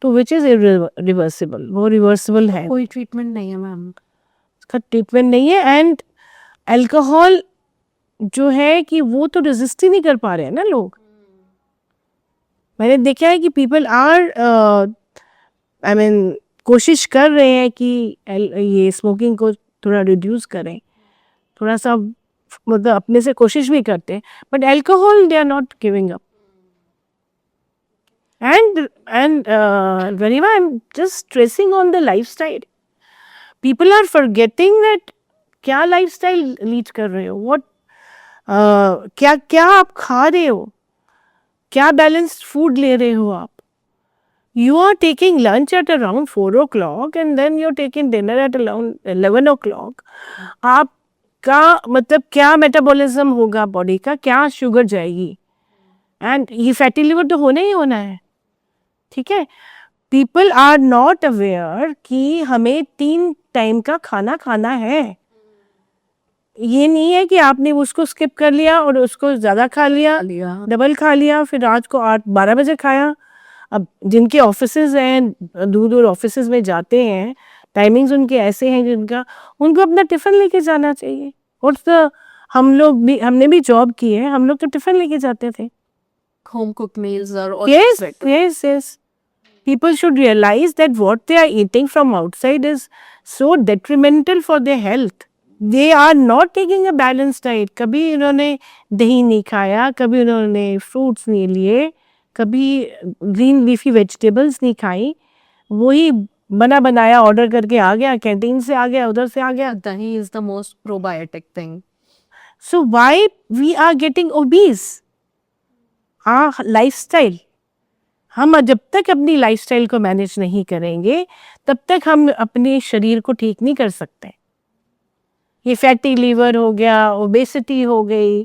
तो विच इज़ रिवर्सिबल. वो रिवर्सिबल है, कोई ट्रीटमेंट नहीं है मैम. उसका ट्रीटमेंट नहीं है. एंड अल्कोहल जो है कि वो तो रेजिस्ट ही नहीं कर पा रहे हैं ना लोग. मैंने देखा है कि पीपल आर आई मीन कोशिश कर रहे हैं कि ये स्मोकिंग को थोड़ा रिड्यूस करें, थोड़ा सा मतलब अपने से कोशिश भी करते हैं, but alcohol they are not giving up. And very I am just stressing on the lifestyle. People are forgetting that क्या लाइफस्टाइल लीड कर रहे हो, व्हाट क्या क्या आप खा रहे हो, क्या बैलेंस्ड फूड ले रहे हो आप. You are taking lunch at around 4 o'clock and then you're taking dinner at around 11 o'clock. आपका मतलब क्या मेटाबॉलिज्म होगा बॉडी का, क्या शुगर जाएगी, एंड ये फैटी लिवर तो होना ही होना है. ठीक है, पीपल आर नॉट अवेयर कि हमें 3 टाइम का खाना खाना है. ये नहीं है कि आपने उसको स्किप कर लिया और उसको ज़्यादा खा लिया, डबल खा लिया, फिर रात को 8-12 बजे खाया. अब जिनके ऑफिसेज हैं, दूर दूर ऑफिसेज में जाते हैं, टाइमिंग्स उनके ऐसे हैं जिनका उनको अपना टिफ़िन लेके जाना चाहिए. और तो हम लोग भी, हमने भी जॉब की है, हम लोग तो टिफ़िन लेके जाते थे. Home cooked meals are all Yes. People should realize that what they are eating from outside is so detrimental for their health. They are not taking a balanced diet. कभी उन्होंने दही नहीं खाया, कभी उन्होंने फ्रूट्स नहीं लिए, कभी ग्रीन लीफी वेजिटेबल्स नहीं खाई, वही बना बनाया ऑर्डर करके आ गया, कैंटीन से आ गया, उधर से आ गया. dahi is the most probiotic thing. So why we are getting obese? Lifestyle, हम जब तक अपनी लाइफस्टाइल को मैनेज नहीं करेंगे तब तक हम अपने शरीर को ठीक नहीं कर सकते. ये फैटी लीवर हो गया, ओबेसिटी हो गई,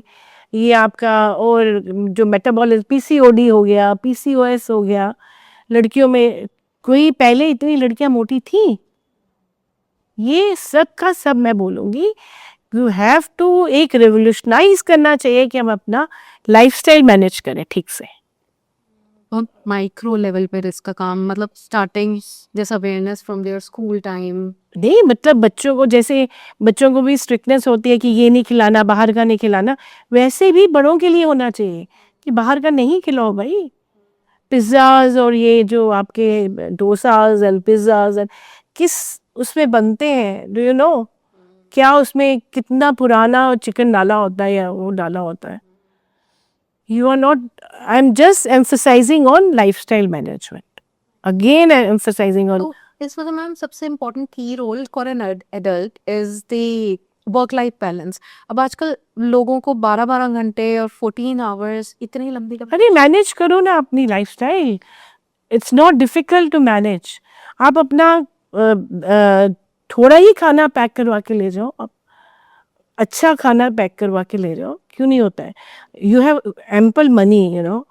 ये आपका और जो मेटाबॉलिज्म पीसीओडी हो गया, पीसीओएस हो गया. लड़कियों में कोई पहले इतनी लड़कियां मोटी थी, ये सब का सब मैं बोलूँगी, यू हैव टू एक रिवोल्यूशनाइज करना चाहिए कि हम अपना लाइफस्टाइल मैनेज करें ठीक से। और माइक्रो लेवल पर इसका काम, मतलब स्टार्टिंग जैसा awareness from their school time. नहीं मतलब बच्चों को, जैसे बच्चों को भी स्ट्रिक्टनेस होती है कि ये नहीं खिलाना, बाहर का नहीं खिलाना, वैसे भी बड़ों के लिए होना चाहिए कि बाहर का नहीं खिलाओ भाई। पिज्ज़ाज और ये जो आपके डोसाज एंड पिज्ज़ाज एंड किस उसमें बनते हैं, डू यू नो क्या उसमें कितना पुराना चिकन डाला होता है या वो डाला होता है। You are not, I am just emphasising on lifestyle management, again emphasising on. तो इसमें तो मैम सबसे इम्पोर्टेंट की role for an adult is the work life balance. अब आजकल लोगों को 12-12 घंटे और 14 आवर्स इतनी लंबी अरे मैनेज करो ना अपनी lifestyle, it's not difficult to manage. आप अपना थोड़ा ही खाना पैक करवा के ले जाओ, अच्छा खाना पैक करवा के ले जाओ, क्यों नहीं होता है। You have ample money, you know,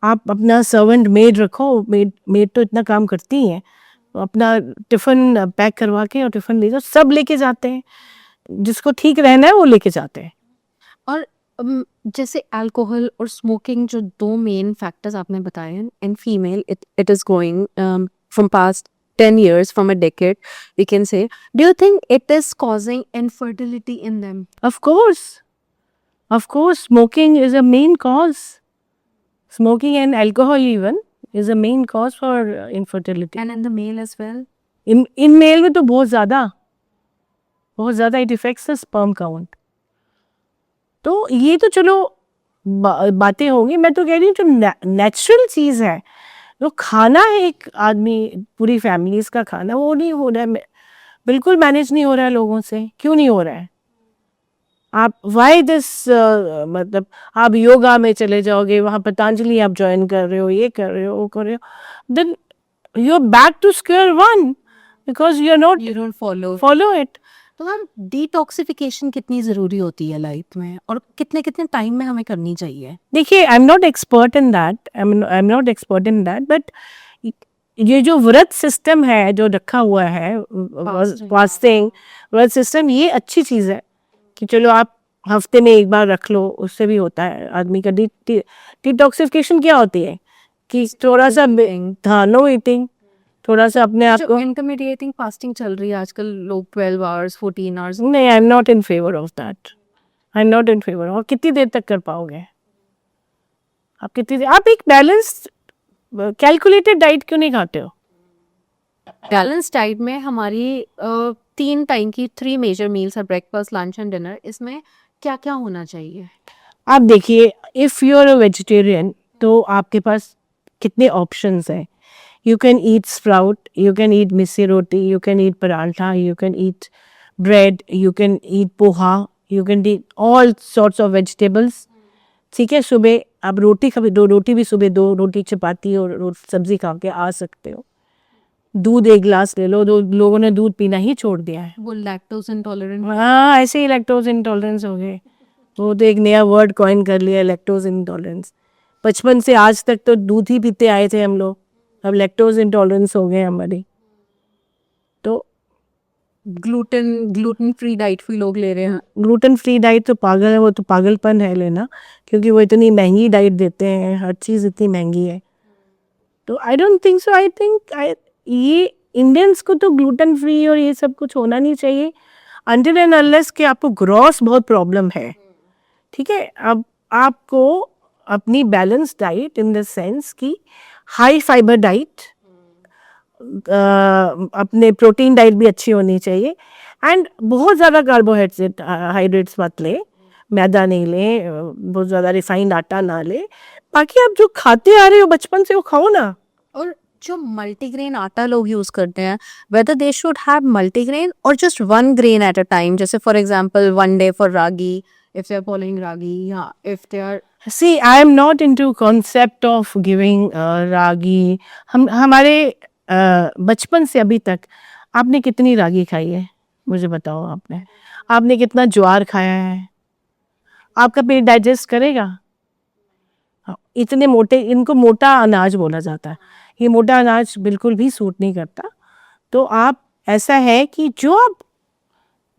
आप अपना सर्वेंट मेड रखो, मेड मेड तो इतना काम करती हैं, अपना टिफ़िन पैक करवा के और टिफ़िन ले जाओ, सब लेके जाते हैं, जिसको ठीक रहना है वो लेके जाते हैं। और जैसे अल्कोहल और स्मोकिंग जो दो मेन फैक्टर्स आपने बताए हैं in female, it is going from past 10 years, from a decade we can say, do you think it is causing infertility in them? Of course, smoking is a main cause. Smoking and alcohol even is a main cause for infertility. And in the male as well? In male में तो बहुत ज़्यादा it affects the sperm count. तो ये तो चलो बातें होंगी, मैं तो कह रही हूँ जो नेचुरल चीज़ है, जो खाना है एक आदमी पूरी फैमिलीज का खाना, वो नहीं हो रहा है, बिल्कुल मैनेज नहीं हो रहा है लोगों से। क्यों नहीं हो रहा है? आप वाई दिस मतलब आप योगा में चले जाओगे, वहाँ पतंजलि आप ज्वाइन कर रहे हो, ये कर रहे हो, वो कर रहे हो, then you are back to square one because you are not, You don't follow इट। तो मैम डिटॉक्सिफिकेशन कितनी ज़रूरी होती है लाइफ में, और कितने कितने टाइम में हमें करनी चाहिए? देखिए, आई am not expert in that, but ये जो व्रत सिस्टम है जो रखा हुआ है, फास्टिंग व्रत सिस्टम, ये अच्छी चीज़ है कि चलो आप हफ्ते में एक बार रख लो, उससे भी होता है आदमी का डिटॉक्सिफिकेशन। क्या होती है कि थोड़ा सा हाँ, नो ईटिंग, थोड़ा सा अपने आप को। इंटरमीडिएटिंग फास्टिंग चल रही है आजकल, लोग 12 आवर्स 14 आवर्स। नहीं, I am not in favour of that, I am not in favour. और कितनी देर तक कर पाओगे आप? कितनी देर आप एक बैलेंस्ड कैलकुलेटेड डाइट क्यों नहीं खाते हो? बैलेंस डाइट में हमारी 3 टाइम की 3 मेजर मील्स है, ब्रेकफास्ट लंच एंड डिनर। इसमें क्या क्या होना चाहिए? आप देखिए, if you are a vegetarian तो आपके पास कितने ऑप्शंस हैं। You can eat sprout, you can eat missi roti, you can eat paratha, you can eat bread, you can eat poha, you can eat all sorts of vegetables. ठीक है, सुबह आप रोटी खा, 2 रोटी भी सुबह, 2 रोटी चपाती और सब्जी खा के आ सकते हो। दूध 1 गिलास ले लो, 2 लोगों ने दूध पीना ही छोड़ दिया है। वो लैक्टोज इंटॉलरेंट। हाँ, ऐसे ही लैक्टोज इंटॉलरेंस हो गए, वो तो एक नया वर्ड कॉइन कर लिया, लैक्टोज इंटॉलरेंस। बचपन से आज तक तो दूध ही पीते आए थे हम लोग, अब लैक्टोज इंटॉलरेंस हो गए हमारी। तो ग्लूटेन फ्री डाइट भी लोग ले रहे हैं। ग्लूटेन फ्री डाइट तो पागल है, वो तो पागलपन है लेना, क्योंकि वो इतनी महंगी डाइट देते हैं, हर चीज़ इतनी महंगी है। तो I don't think so, I think ये इंडियंस को तो ग्लूटेन फ्री और ये सब कुछ होना नहीं चाहिए अनटिल एंड अनलेस कि आपको ग्रॉस बहुत प्रॉब्लम है। ठीक है, अब आपको अपनी balance diet in the sense कि हाई फाइबर डाइट, अपने प्रोटीन डाइट भी अच्छी होनी चाहिए, एंड बहुत ज़्यादा कार्बोहाइड्रेट्स मत ले, मैदा नहीं ले, बहुत ज़्यादा रिफाइंड आटा ना ले, बाकी आप जो खाते आ रहे हो बचपन से वो खाओ ना। और जो मल्टीग्रेन आटा लोग यूज करते हैं, whether they should have multigrain और just 1 grain at a time, जैसे for example 1 day for ragi if they are following ragi, या if they are. See, I am not into concept of giving ragi. हमारे बचपन से अभी तक आपने कितनी रागी खाई है मुझे बताओ। आपने कितना ज्वार खाया है? आपका पेट डाइजेस्ट करेगा? इतने मोटे, इनको मोटा अनाज बोला जाता है, ये मोटा अनाज बिल्कुल भी सूट नहीं करता। तो आप, ऐसा है कि जो आप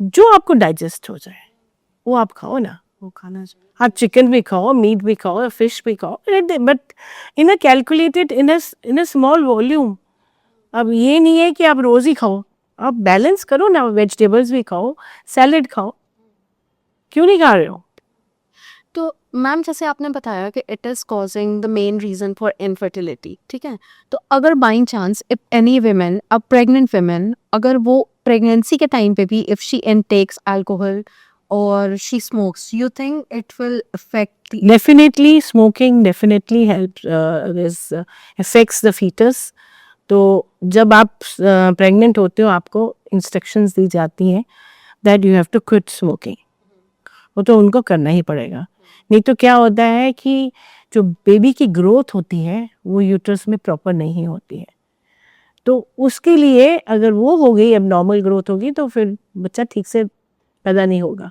जो आपको डाइजेस्ट हो जाए वो आप खाओ ना. वो खाना चाहिए. आप चिकन भी खाओ, मीट भी खाओ, फिश भी खाओ, but in a calculated, in a small volume. अब ये नहीं है कि आप रोज ही खाओ, आप बैलेंस करो ना, वेजिटेबल्स भी खाओ, सैलेड खाओ. क्यों नहीं खा रहे हो? तो मैम जैसे आपने बताया कि it is causing the main reason for infertility, ठीक है. तो अगर by chance if any women, a pregnant women, अगर वो प्रेगनेंसी के टाइम पे भी इफ शी इनटेक्स अल्कोहल और she smokes, you think it will affect the. Definitely, smoking definitely helps, affects the fetus. तो जब आप प्रेग्नेंट होते हो आपको इंस्ट्रक्शंस दी जाती हैं that you have to quit smoking. वो तो उनको करना ही पड़ेगा. नहीं तो क्या होता है कि जो बेबी की ग्रोथ होती है वो यूट्रस में प्रॉपर नहीं होती है. तो उसके लिए अगर वो हो गई, अब नॉर्मल ग्रोथ होगी, तो फिर बच्चा ठीक से पैदा नहीं होगा.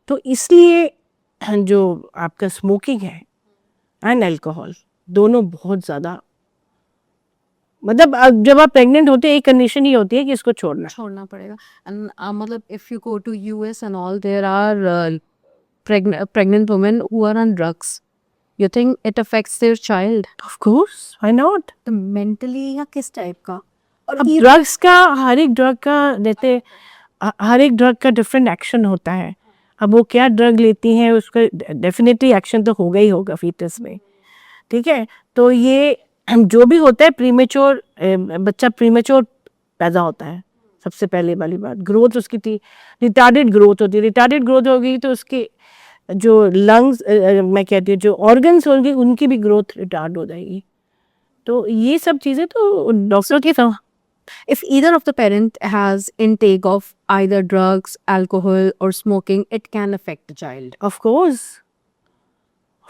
तो इसलिए जो आपका स्मोकिंग है एंड अल्कोहल दोनों बहुत ज़्यादा, मतलब जब आप प्रेग्नेंट होते हैं एक कंडीशन ही होती है कि इसको छोड़ना. छोड़ना पड़ेगा. एंड मतलब if you go to US and all, there are pregnant women who are on drugs. You think it affects their child? Of course, why not. तो mentally या किस टाइप का? और अब ये ड्रग्स का, हर एक ड्रग का जैसे हर एक ड्रग का डिफरेंट एक्शन होता है. अब वो क्या ड्रग लेती हैं उसका डेफिनेटली एक्शन तो होगा ही होगा फीटस में. ठीक है. तो ये जो भी होता है प्रीमेच्योर, बच्चा प्रीमेच्योर पैदा होता है. सबसे पहले वाली बात, ग्रोथ उसकी थी रिटार्डेड ग्रोथ होती है. रिटार्डेड ग्रोथ होगी तो उसके जो लंग्स, मैं कहती हूँ जो ऑर्गन्स होंगे उनकी भी ग्रोथ रिटार्ड हो जाएगी. तो ये सब चीज़ें तो डॉक्टर की if either of the parent has intake of either drugs, alcohol or smoking, it can affect the child. Of course.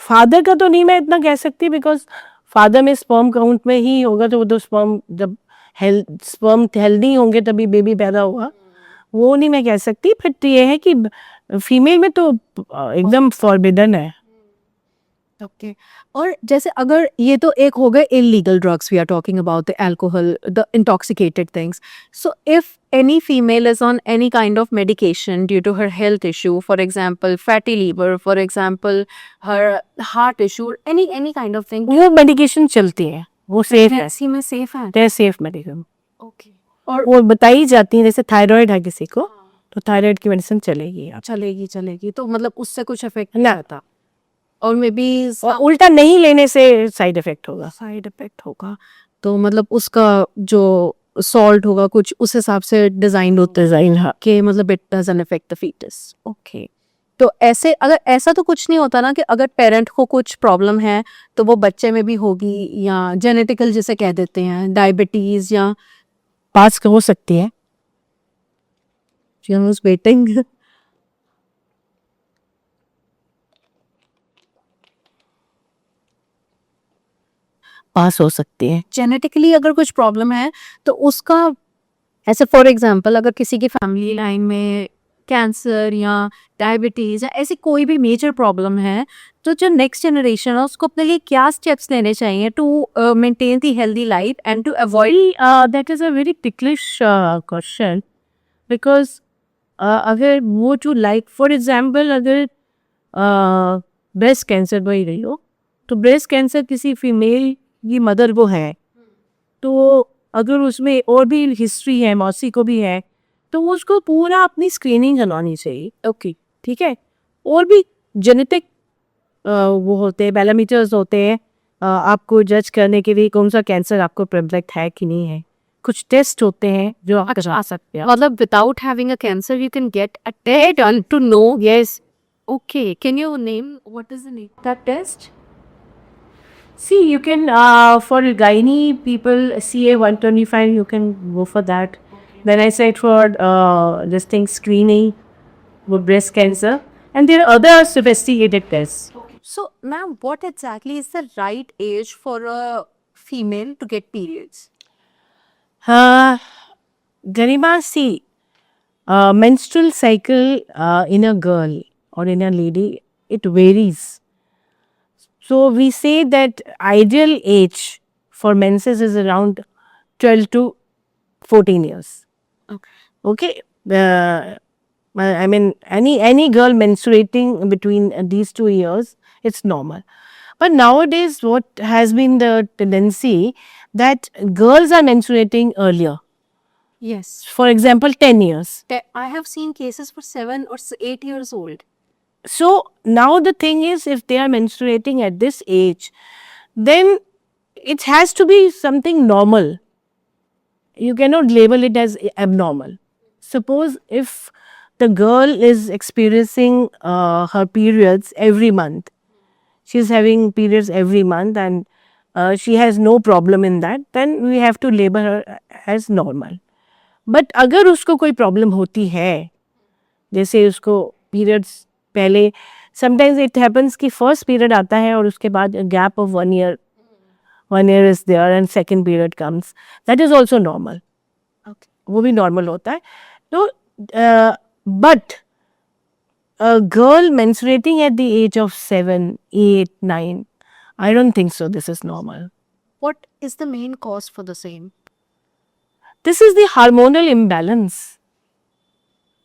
Father का तो नहीं मैं इतना कह सकती बिकॉज फादर में स्पर्म काउंट में ही होगा, तो वो तो स्पर्म जब स्पर्म हेल्दी होंगे तभी बेबी पैदा होगा. वो नहीं मैं कह सकती. बट ये है कि फीमेल में तो एकदम फॉरबिडन है. Okay. और जैसे अगर ये तो एक हो गए illegal drugs, we are talking about the alcohol, the intoxicated things. So if any female is on any kind of medication due to her health issue, for example fatty liver, for example her heart issue, any kind of thing, वो मेडिकेशन चलती है, वो सेफ है. प्रेगनेंसी में सेफ है. दे सेफ मेडिसिन. ओके. और वो बताई जाती है. जैसे थायराइड है किसी को तो थायराइड की मेडिसिन चलेगी. आप चलेगी तो मतलब उससे कुछ इफेक्ट ना, आता. और मे बी और उल्टा नहीं लेने से साइड इफेक्ट होगा. साइड इफेक्ट होगा. तो मतलब उसका जो सॉल्ट होगा कुछ उस हिसाब से डिजाइन होता है डिजाइन. हाँ. कि मतलब it doesn't affect the foetus. Okay. तो ऐसे अगर ऐसा तो कुछ नहीं होता ना कि अगर पेरेंट को कुछ प्रॉब्लम है तो वो बच्चे में भी होगी, या जेनेटिकल जिसे कह देते हैं डायबिटीज या पास हो सकती है. वेटिंग. पास हो सकती है. जेनेटिकली अगर कुछ प्रॉब्लम है तो उसका, ऐसे फॉर एग्जांपल अगर किसी की फैमिली लाइन में कैंसर या डायबिटीज या ऐसी कोई भी मेजर प्रॉब्लम है, तो जो नेक्स्ट जनरेशन है उसको अपने लिए क्या स्टेप्स लेने चाहिए to maintain the healthy life and to avoid. That is a very ticklish question because अगर वो जो लाइक फॉर एग्जाम्पल अगर ब्रेस्ट कैंसर वही रही हो, तो ब्रेस्ट कैंसर किसी फीमेल की मदर वो है, तो अगर उसमें और भी हिस्ट्री है, मौसी को भी है, तो वो उसको पूरा अपनी स्क्रीनिंग करवानी चाहिए. ओके. ठीक है. और भी जेनेटिक वो होते हैं, पैरामीटर्स होते हैं आपको जज करने के लिए कौन सा कैंसर आपको प्रेवलेंट है कि नहीं है. कुछ टेस्ट होते हैं जो आप करा सकते हैं. मतलब without having a cancer you can get a test done to know. Yes. Okay. Can you name what is the name that test? See, you can for gynae people CA 125, you can go for that. Then I said for this thing screening with breast cancer, and there are other sophisticated tests. So, ma'am, what exactly is the right age for a female to get periods? Garima, see, menstrual cycle in a girl or in a lady, it varies. So we say that ideal age for menses is around 12 to 14 years. Okay. Okay. I mean, any girl menstruating between these 2 years, it's normal. But nowadays, what has been the tendency that girls are menstruating earlier. Yes. For example, 10 years. I have seen cases for 7 or 8 years old. So now the thing is, if they are menstruating at this age, then it has to be something normal. You cannot label it as abnormal. Suppose if the girl is experiencing her periods every month, she's having periods every month and she has no problem in that, then we have to label her as normal. But अगर उसको कोई प्रॉब्लम होती है, जैसे उसको पीरियड्स पहले समटाइम्स इट हैपन्स कि फर्स्ट पीरियड आता है और उसके बाद gap of 1 year is there and second period comes, that is also normal. वो भी नॉर्मल होता है. तो but girl menstruating at the age of 7, 8, 9, I don't think so. This is normal. What is the main cause for the same? This is the hormonal imbalance,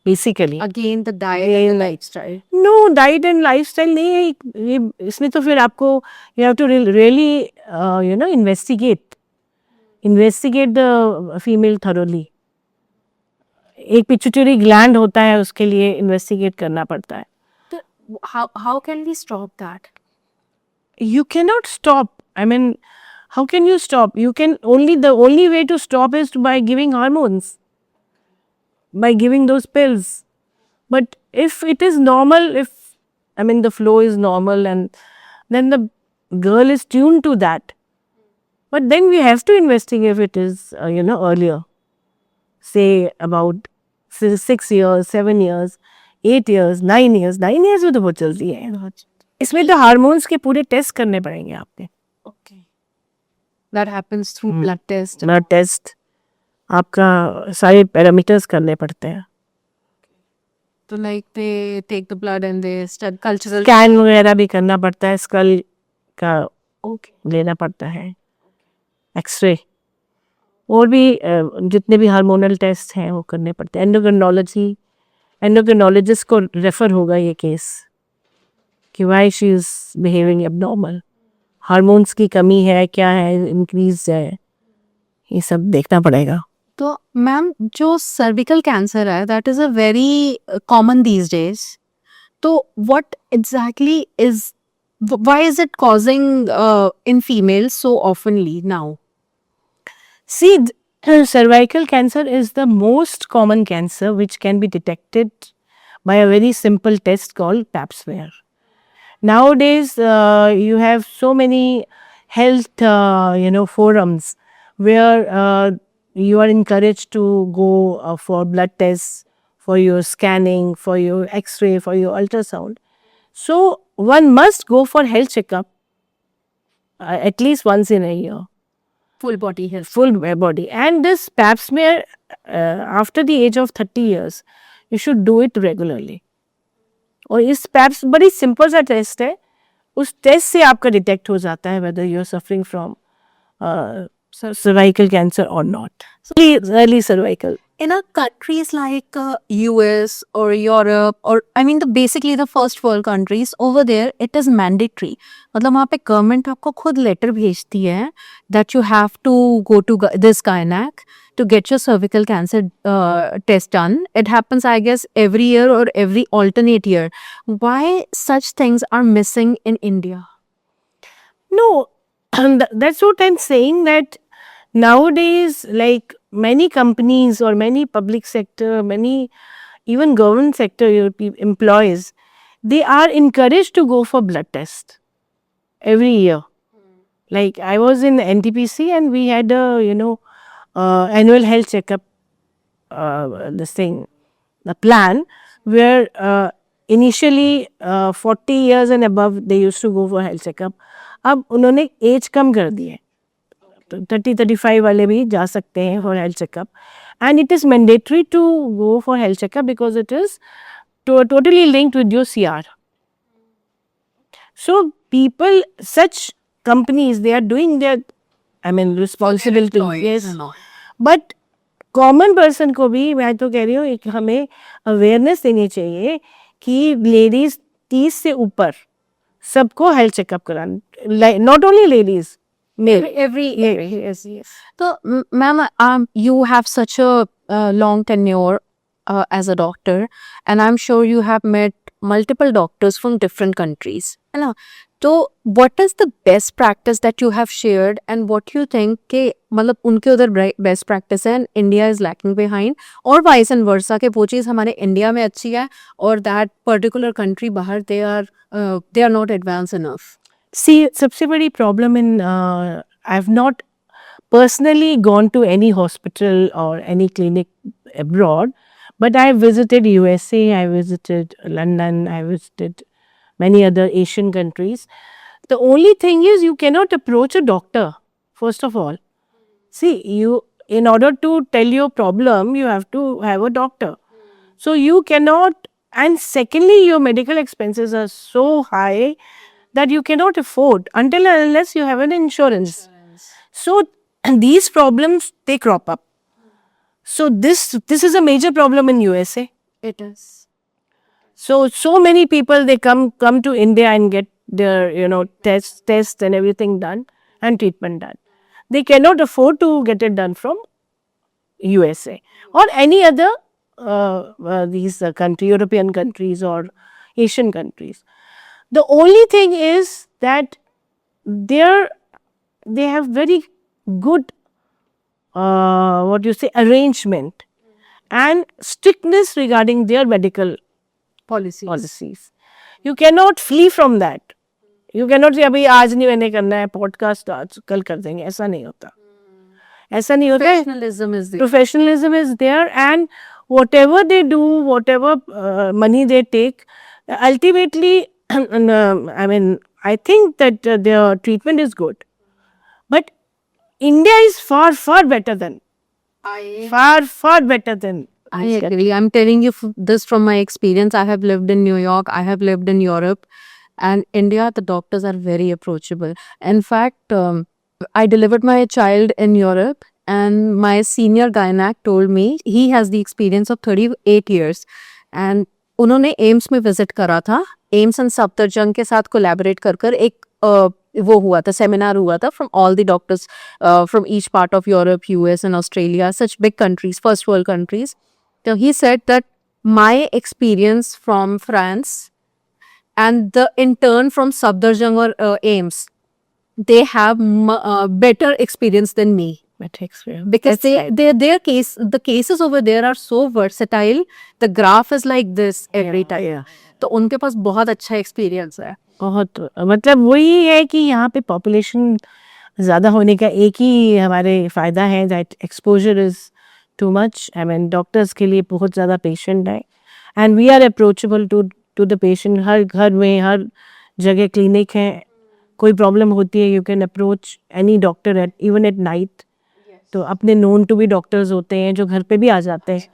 basically. Again, the diet and lifestyle. No, diet and lifestyle नहीं है. ये इसमें तो फिर आपको you have to really investigate the female thoroughly. एक पिट्यूटरी ग्लैंड होता है, उसके लिए इन्वेस्टिगेट करना पड़ता है. How can we stop that? You cannot stop. I mean, how can you stop? The only way to stop is by giving hormones, by giving those pills. But if it is normal, the flow is normal and then the girl is tuned to that. But then we have to investigate if it is, earlier. Say about 6 years, 7 years, 8 years, 9 years. 9 years में तो बहुत जल्दी है. इसमें तो हार्मोन्स के पूरे टेस्ट करने पड़ेंगे आपके. Okay. That happens through blood test. Blood test, आपका सारे पैरामीटर्स करने पड़ते हैं. So like they take the blood and they study cultural. Scan वगैरह भी करना पड़ता है, स्कल का Okay. लेना पड़ता है, एक्सरे, और भी जितने भी हार्मोनल टेस्ट हैं वो करने पड़ते हैं. एंडोक्रिनोलॉजिस्ट को रेफर होगा ये केस कि why she is behaving abnormal, hormones की कमी है, क्या है, इंक्रीज है, ये सब देखना पड़ेगा. तो मैम जो सर्विकल कैंसर है that is a very common these days. तो what exactly is why is it causing in females so oftenly now? See, cervical cancer is the most common cancer which can be detected by a very simple test called Pap smear. Nowadays, you have so many health, forums where you are encouraged to go for blood tests, for your scanning, for your X-ray, for your ultrasound. So one must go for health checkup at least once in a year. Full body health. Full body. And this Pap smear, after the age of 30 years, you should do it regularly. और इस पैप्स बड़ी सिंपल सा टेस्ट है, उस टेस्ट से आपका डिटेक्ट हो जाता है whether you are suffering from cervical cancer or not. Early cervical. In a countries like US or Europe or basically the first world countries, over there it is mandatory. मतलब वहाँ पे गवर्नमेंट आपको खुद लेटर भेजती है that you have to go to this gynec to get your cervical cancer test done. It happens, I guess, every year or every alternate year. Why such things are missing in India? No, that's what I'm saying, that nowadays, like many companies or many public sector, many even government sector employees, they are encouraged to go for blood test every year. Like I was in NTPC and we had a annual health checkup, the plan where initially 40 years and above they used to go for health checkup. अब उन्होंने एज कम कर दी है, तो 30-35 वाले भी जा सकते हैं for health checkup. And it is mandatory to go for health checkup because it is totally linked with your CR. So people, such companies, they are doing their, responsibility. Yes. But common person को भी मैं तो कह रही हूँ एक हमें अवेयरनेस देनी चाहिए कि लेडीज 30 से ऊपर सबको हेल्थ चेकअप कराना, not only ladies, male Every yes. So, ma'am, you have such a long tenure as a doctor, and I'm sure you have met multiple doctors from different countries. है ना? तो what is the best practice that you have shared, and what you think कि मतलब उनके उधर best practice है and India is lacking behind, और vice and versa कि वो चीज़ हमारे इंडिया में अच्छी है और that particular country बाहर they are not advanced enough. See, सबसे बड़ी problem in I've not personally gone to any hospital or any clinic abroad, but I visited USA, I visited London, I visited many other Asian countries. The only thing is you cannot approach a doctor, first of all. See, in order to tell your problem, you have to have a doctor. So you cannot, and secondly, your medical expenses are so high that you cannot afford until and unless you have an insurance. So these problems, they crop up. So this is a major problem in USA. It is. So many people, they come to India and get their tests and everything done and treatment done. They cannot afford to get it done from USA or any other these European countries or Asian countries. The only thing is that they have very good arrangement and strictness regarding their medical policies. You cannot flee from that. You cannot say अभी आज नहीं मैंने करना है पॉडकास्ट, आज कल कर देंगे, ऐसा नहीं होता. ऐसा नहीं होता. Professionalism is there, and whatever they do, whatever money they take, ultimately, I mean, I think that their treatment is good. But India is far better than. Far better than. I agree. I'm telling you this from my experience. I have lived in New York. I have lived in Europe. And India, the doctors are very approachable. In fact, I delivered my child in Europe, and my senior gynac told me he has the experience of 38 years. And उन्होंने एम्स में विजिट करा था. एम्स एंड सफदरजंग के साथ कोलैबोरेट कर एक वो हुआ था, सेमिनार हुआ था from all the doctors from each part of Europe, US and Australia, such big countries, first world countries. So he said that my experience from France and the intern from Safdarjung or AIMS, they have better experience than me. Better experience. Because the cases over there are so versatile. The graph is like this every time. तो उनके पास बहुत अच्छा experience है. बहुत, मतलब वही है कि यहाँ पे population ज़्यादा होने का एक ही हमारे फ़ायदा है, that exposure is too much. I mean, doctors के लिए बहुत ज़्यादा patient है, and we are approachable to the patient. हर घर में हर जगह clinic है. कोई problem होती है, you can approach any doctor even at night. तो अपने known to be doctors होते हैं जो घर पे भी आ जाते हैं.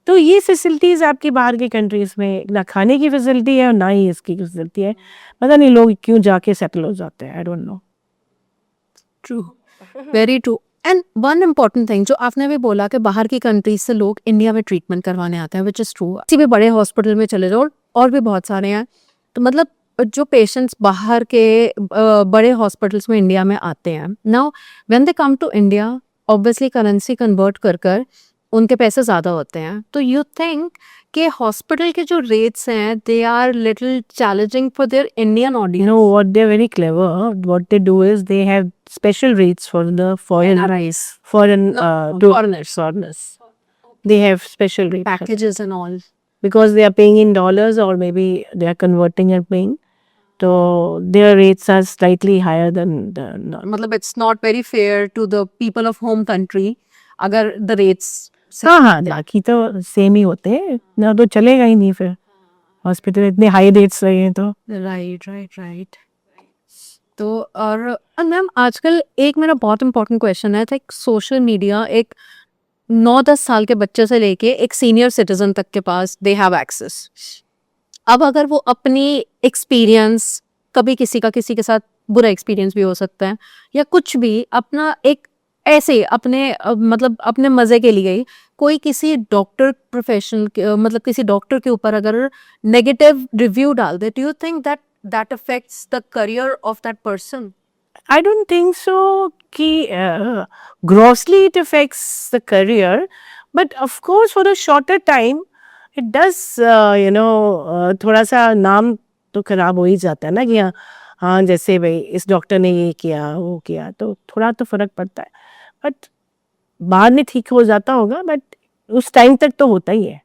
तो ये फैसिलिटीज़ आपकी बाहर के कंट्रीज़ में ना खाने की फैसिलिटी है और ना ही इसकी फैसिलिटी है. पता नहीं लोग क्यों जाके सेटल हो जाते हैं. I don't know. True, very true. And one important thing जो आपने भी बोला कि बाहर की कंट्रीज से लोग इंडिया में ट्रीटमेंट करवाने आते हैं, विच इज़ ट्रू. किसी भी बड़े हॉस्पिटल में चले जाओ, और भी बहुत सारे हैं. तो मतलब जो पेशेंट्स बाहर के बड़े हॉस्पिटल्स में इंडिया में आते हैं, now when they come to India, obviously currency convert कर उनके पैसे ज़्यादा होते हैं. तो यू थिंक कि हॉस्पिटल के जो रेट्स हैं, they are little challenging for their Indian audience. You know what, they're very clever. What they do is they have special rates for the foreign foreigners. They have special rates. Packages and all. Because they are paying in dollars or maybe they are converting and paying. So their rates are slightly higher than the. मतलब it's not very fair to the people of home country अगर the rates. हाँ, बाकी तो सेम ही होते हैं ना, तो चलेगा ही नहीं फिर हॉस्पिटल इतने हाई रेट्स रहे हैं तो. राइट. तो और मैम आजकल एक मेरा बहुत इंपॉर्टेंट क्वेश्चन है, एक सोशल मीडिया एक 9-10 साल के बच्चे से लेके एक सीनियर सिटीजन तक के पास दे हैव एक्सेस. अब अगर वो अपनी एक्सपीरियंस, कभी किसी के साथ बुरा एक्सपीरियंस भी हो सकता है या कुछ भी, अपना एक ऐसे ही अपने मतलब अपने मजे के लिए ही कोई किसी डॉक्टर प्रोफेशन मतलब किसी डॉक्टर के ऊपर अगर नेगेटिव रिव्यू डाल दे, do you think that that affects the career of that person? I don't think so कि grossly it affects the career, but of course for a shorter time it does थोड़ा सा नाम तो खराब हो ही जाता है ना कि हाँ जैसे भाई इस डॉक्टर ने ये किया वो किया तो थोड़ा तो फर्क पड़ता है, बट बाद में ठीक हो जाता होगा, बट उस टाइम तक तो होता ही है.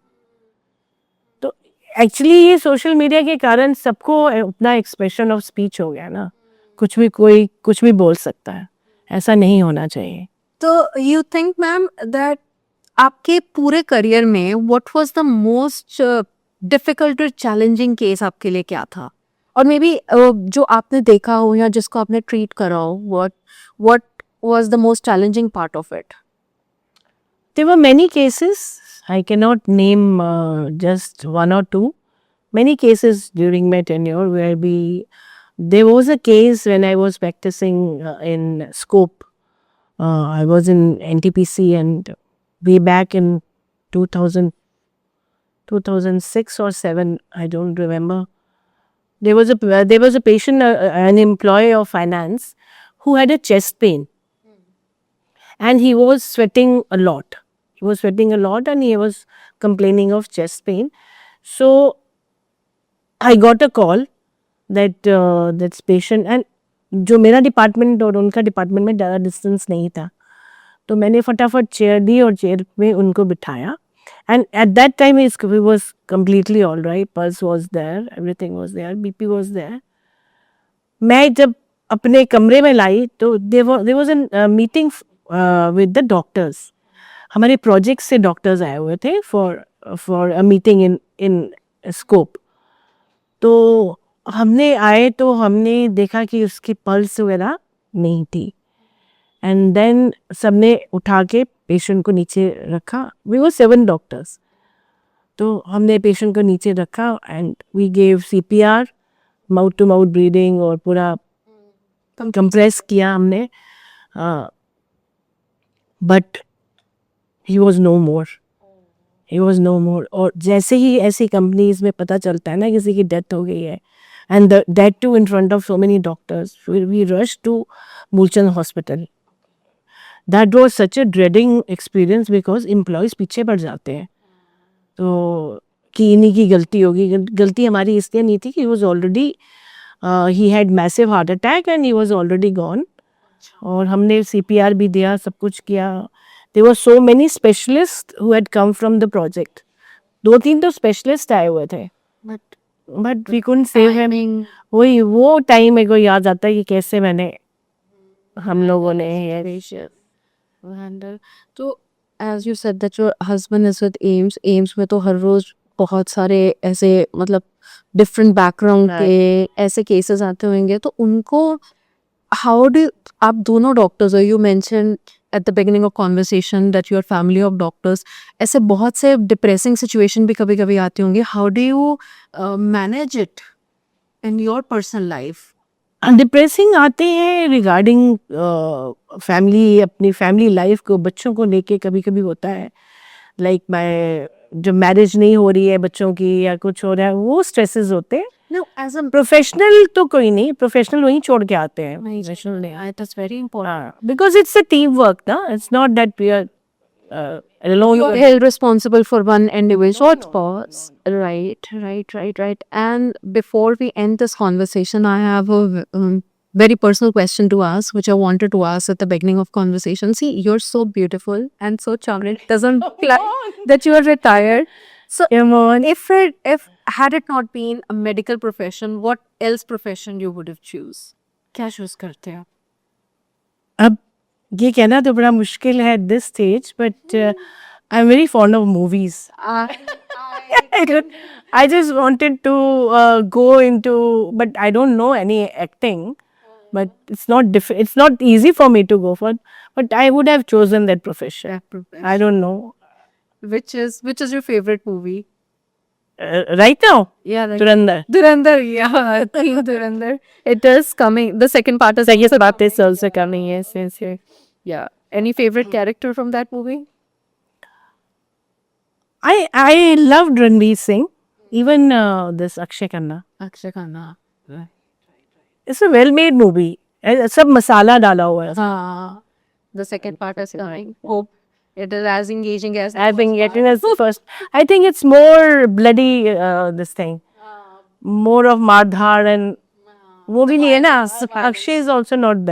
तो एक्चुअली ये सोशल मीडिया के कारण सबको अपना एक्सप्रेशन ऑफ स्पीच हो गया ना, कुछ भी कोई कुछ भी बोल सकता है, ऐसा नहीं होना चाहिए. तो यू थिंक मैम दैट आपके पूरे करियर में what was the most difficult और चैलेंजिंग केस आपके लिए क्या था? और मे बी जो आपने देखा हो या जिसको आपने ट्रीट करा हो, what was the most challenging part of it? There were many cases. I cannot name just one or two. Many cases during my tenure where there was a case when I was practicing in Scope. I was in NTPC and way back in 2000, 2006 or 7, I don't remember. There was a patient, an employee of finance, who had a chest pain, and he was sweating a lot. He was sweating a lot and he was complaining of chest pain. So I got a call that this patient, and जो मेरा डिपार्टमेंट और उनका डिपार्टमेंट में ज़्यादा डिस्टेंस नहीं था, तो मैंने फटाफट चेयर दी और चेयर में उनको बिठाया. And at that time he was completely all right, pulse was there, everything was there, BP was there. मैं जब अपने कमरे में लाई तो there was an meeting with the doctors. हमारे प्रोजेक्ट से डॉक्टर्स आए हुए थे for a meeting in scope. तो हमने आए तो हमने देखा कि उसकी पल्स वगैरह नहीं थी. एंड देन सबने उठा के पेशेंट को नीचे रखा. We were 7 doctors. तो हमने पेशेंट को नीचे रखा and we gave CPR, mouth to mouth breathing, और पूरा कंप्रेस किया हमने. But he was no more. He was no more. और जैसे ही ऐसी कंपनीज में पता चलता है ना किसी की डेथ हो गई है, and that too in front of so many doctors, we rushed to Mulchan Hospital. That was such a dreading experience because employees पीछे पड़ जाते हैं. तो कि इन्हीं की गलती होगी. गलती हमारी इसलिए नहीं थी कि he was already he had massive heart attack and he was already gone. और हमने CPR भी दिया, सब कुछ किया. There were so many specialists who had come from the project. 2-3 तो स्पेशलिस्ट आए हुए थे, but we couldn't save him. वही वो टाइम मेरे को याद आता है कि कैसे मैंने हम लोगों ने हैंडल. तो as you said that your husband is with AIIMS में तो हर रोज बहुत सारे ऐसे मतलब डिफरेंट बैकग्राउंड के ऐसे केसेस आते होंगे, तो उनको हाउ डू आप दोनों डॉक्टर्स हो, you mention at the beginning of conversation that your family of doctors, ऐसे बहुत से डिप्रेसिंग सिचुएशन भी कभी कभी आते होंगे. How do you manage it in your personal life? Depressing आते हैं रिगार्डिंग फैमिली, अपनी फैमिली लाइफ को, बच्चों को लेके कभी कभी होता है. लाइक मैं जब मैरिज नहीं हो रही है बच्चों की या कुछ हो रहा है, वो स्ट्रेसेस होते हैं. No, as a प्रोफेशनल तो कोई नहीं, प्रोफेशनल वहीं छोड़ के आते हैं. that's very important. Because it's a team work ना, it's not that we are alone. You're held responsible for one individual. Short pause. Right. And before we end this conversation, I have a very personal question to ask, which I wanted to ask at the beginning of conversation. See, you're so beautiful and so charming. It doesn't like that you are retired. So, if had it not been a medical profession, what else profession you would have choose? क्या choose करते हैं? अब ये कहना तो बड़ा मुश्किल है at this stage, but I'm very fond of movies. I just wanted to go into, but I don't know any acting. But it's not easy for me to go for. But I would have chosen that profession. I don't know. Which is your favorite movie? Right now, Yeah, like Durandar. yeah, Durandar. It is coming. The second part is Second part is also coming. Yes. yeah. Any favorite character from that movie? I loved Ranveer Singh. Even this Akshay Khanna. Akshay Khanna. It's a well-made movie. सब मसाला डाला हुआ है. The second part is coming. Hope it is as engaging as I've been getting as first. I think it's more bloody. This thing, more of Mardhar and वो भी नहीं है ना. Akshay is also not bad.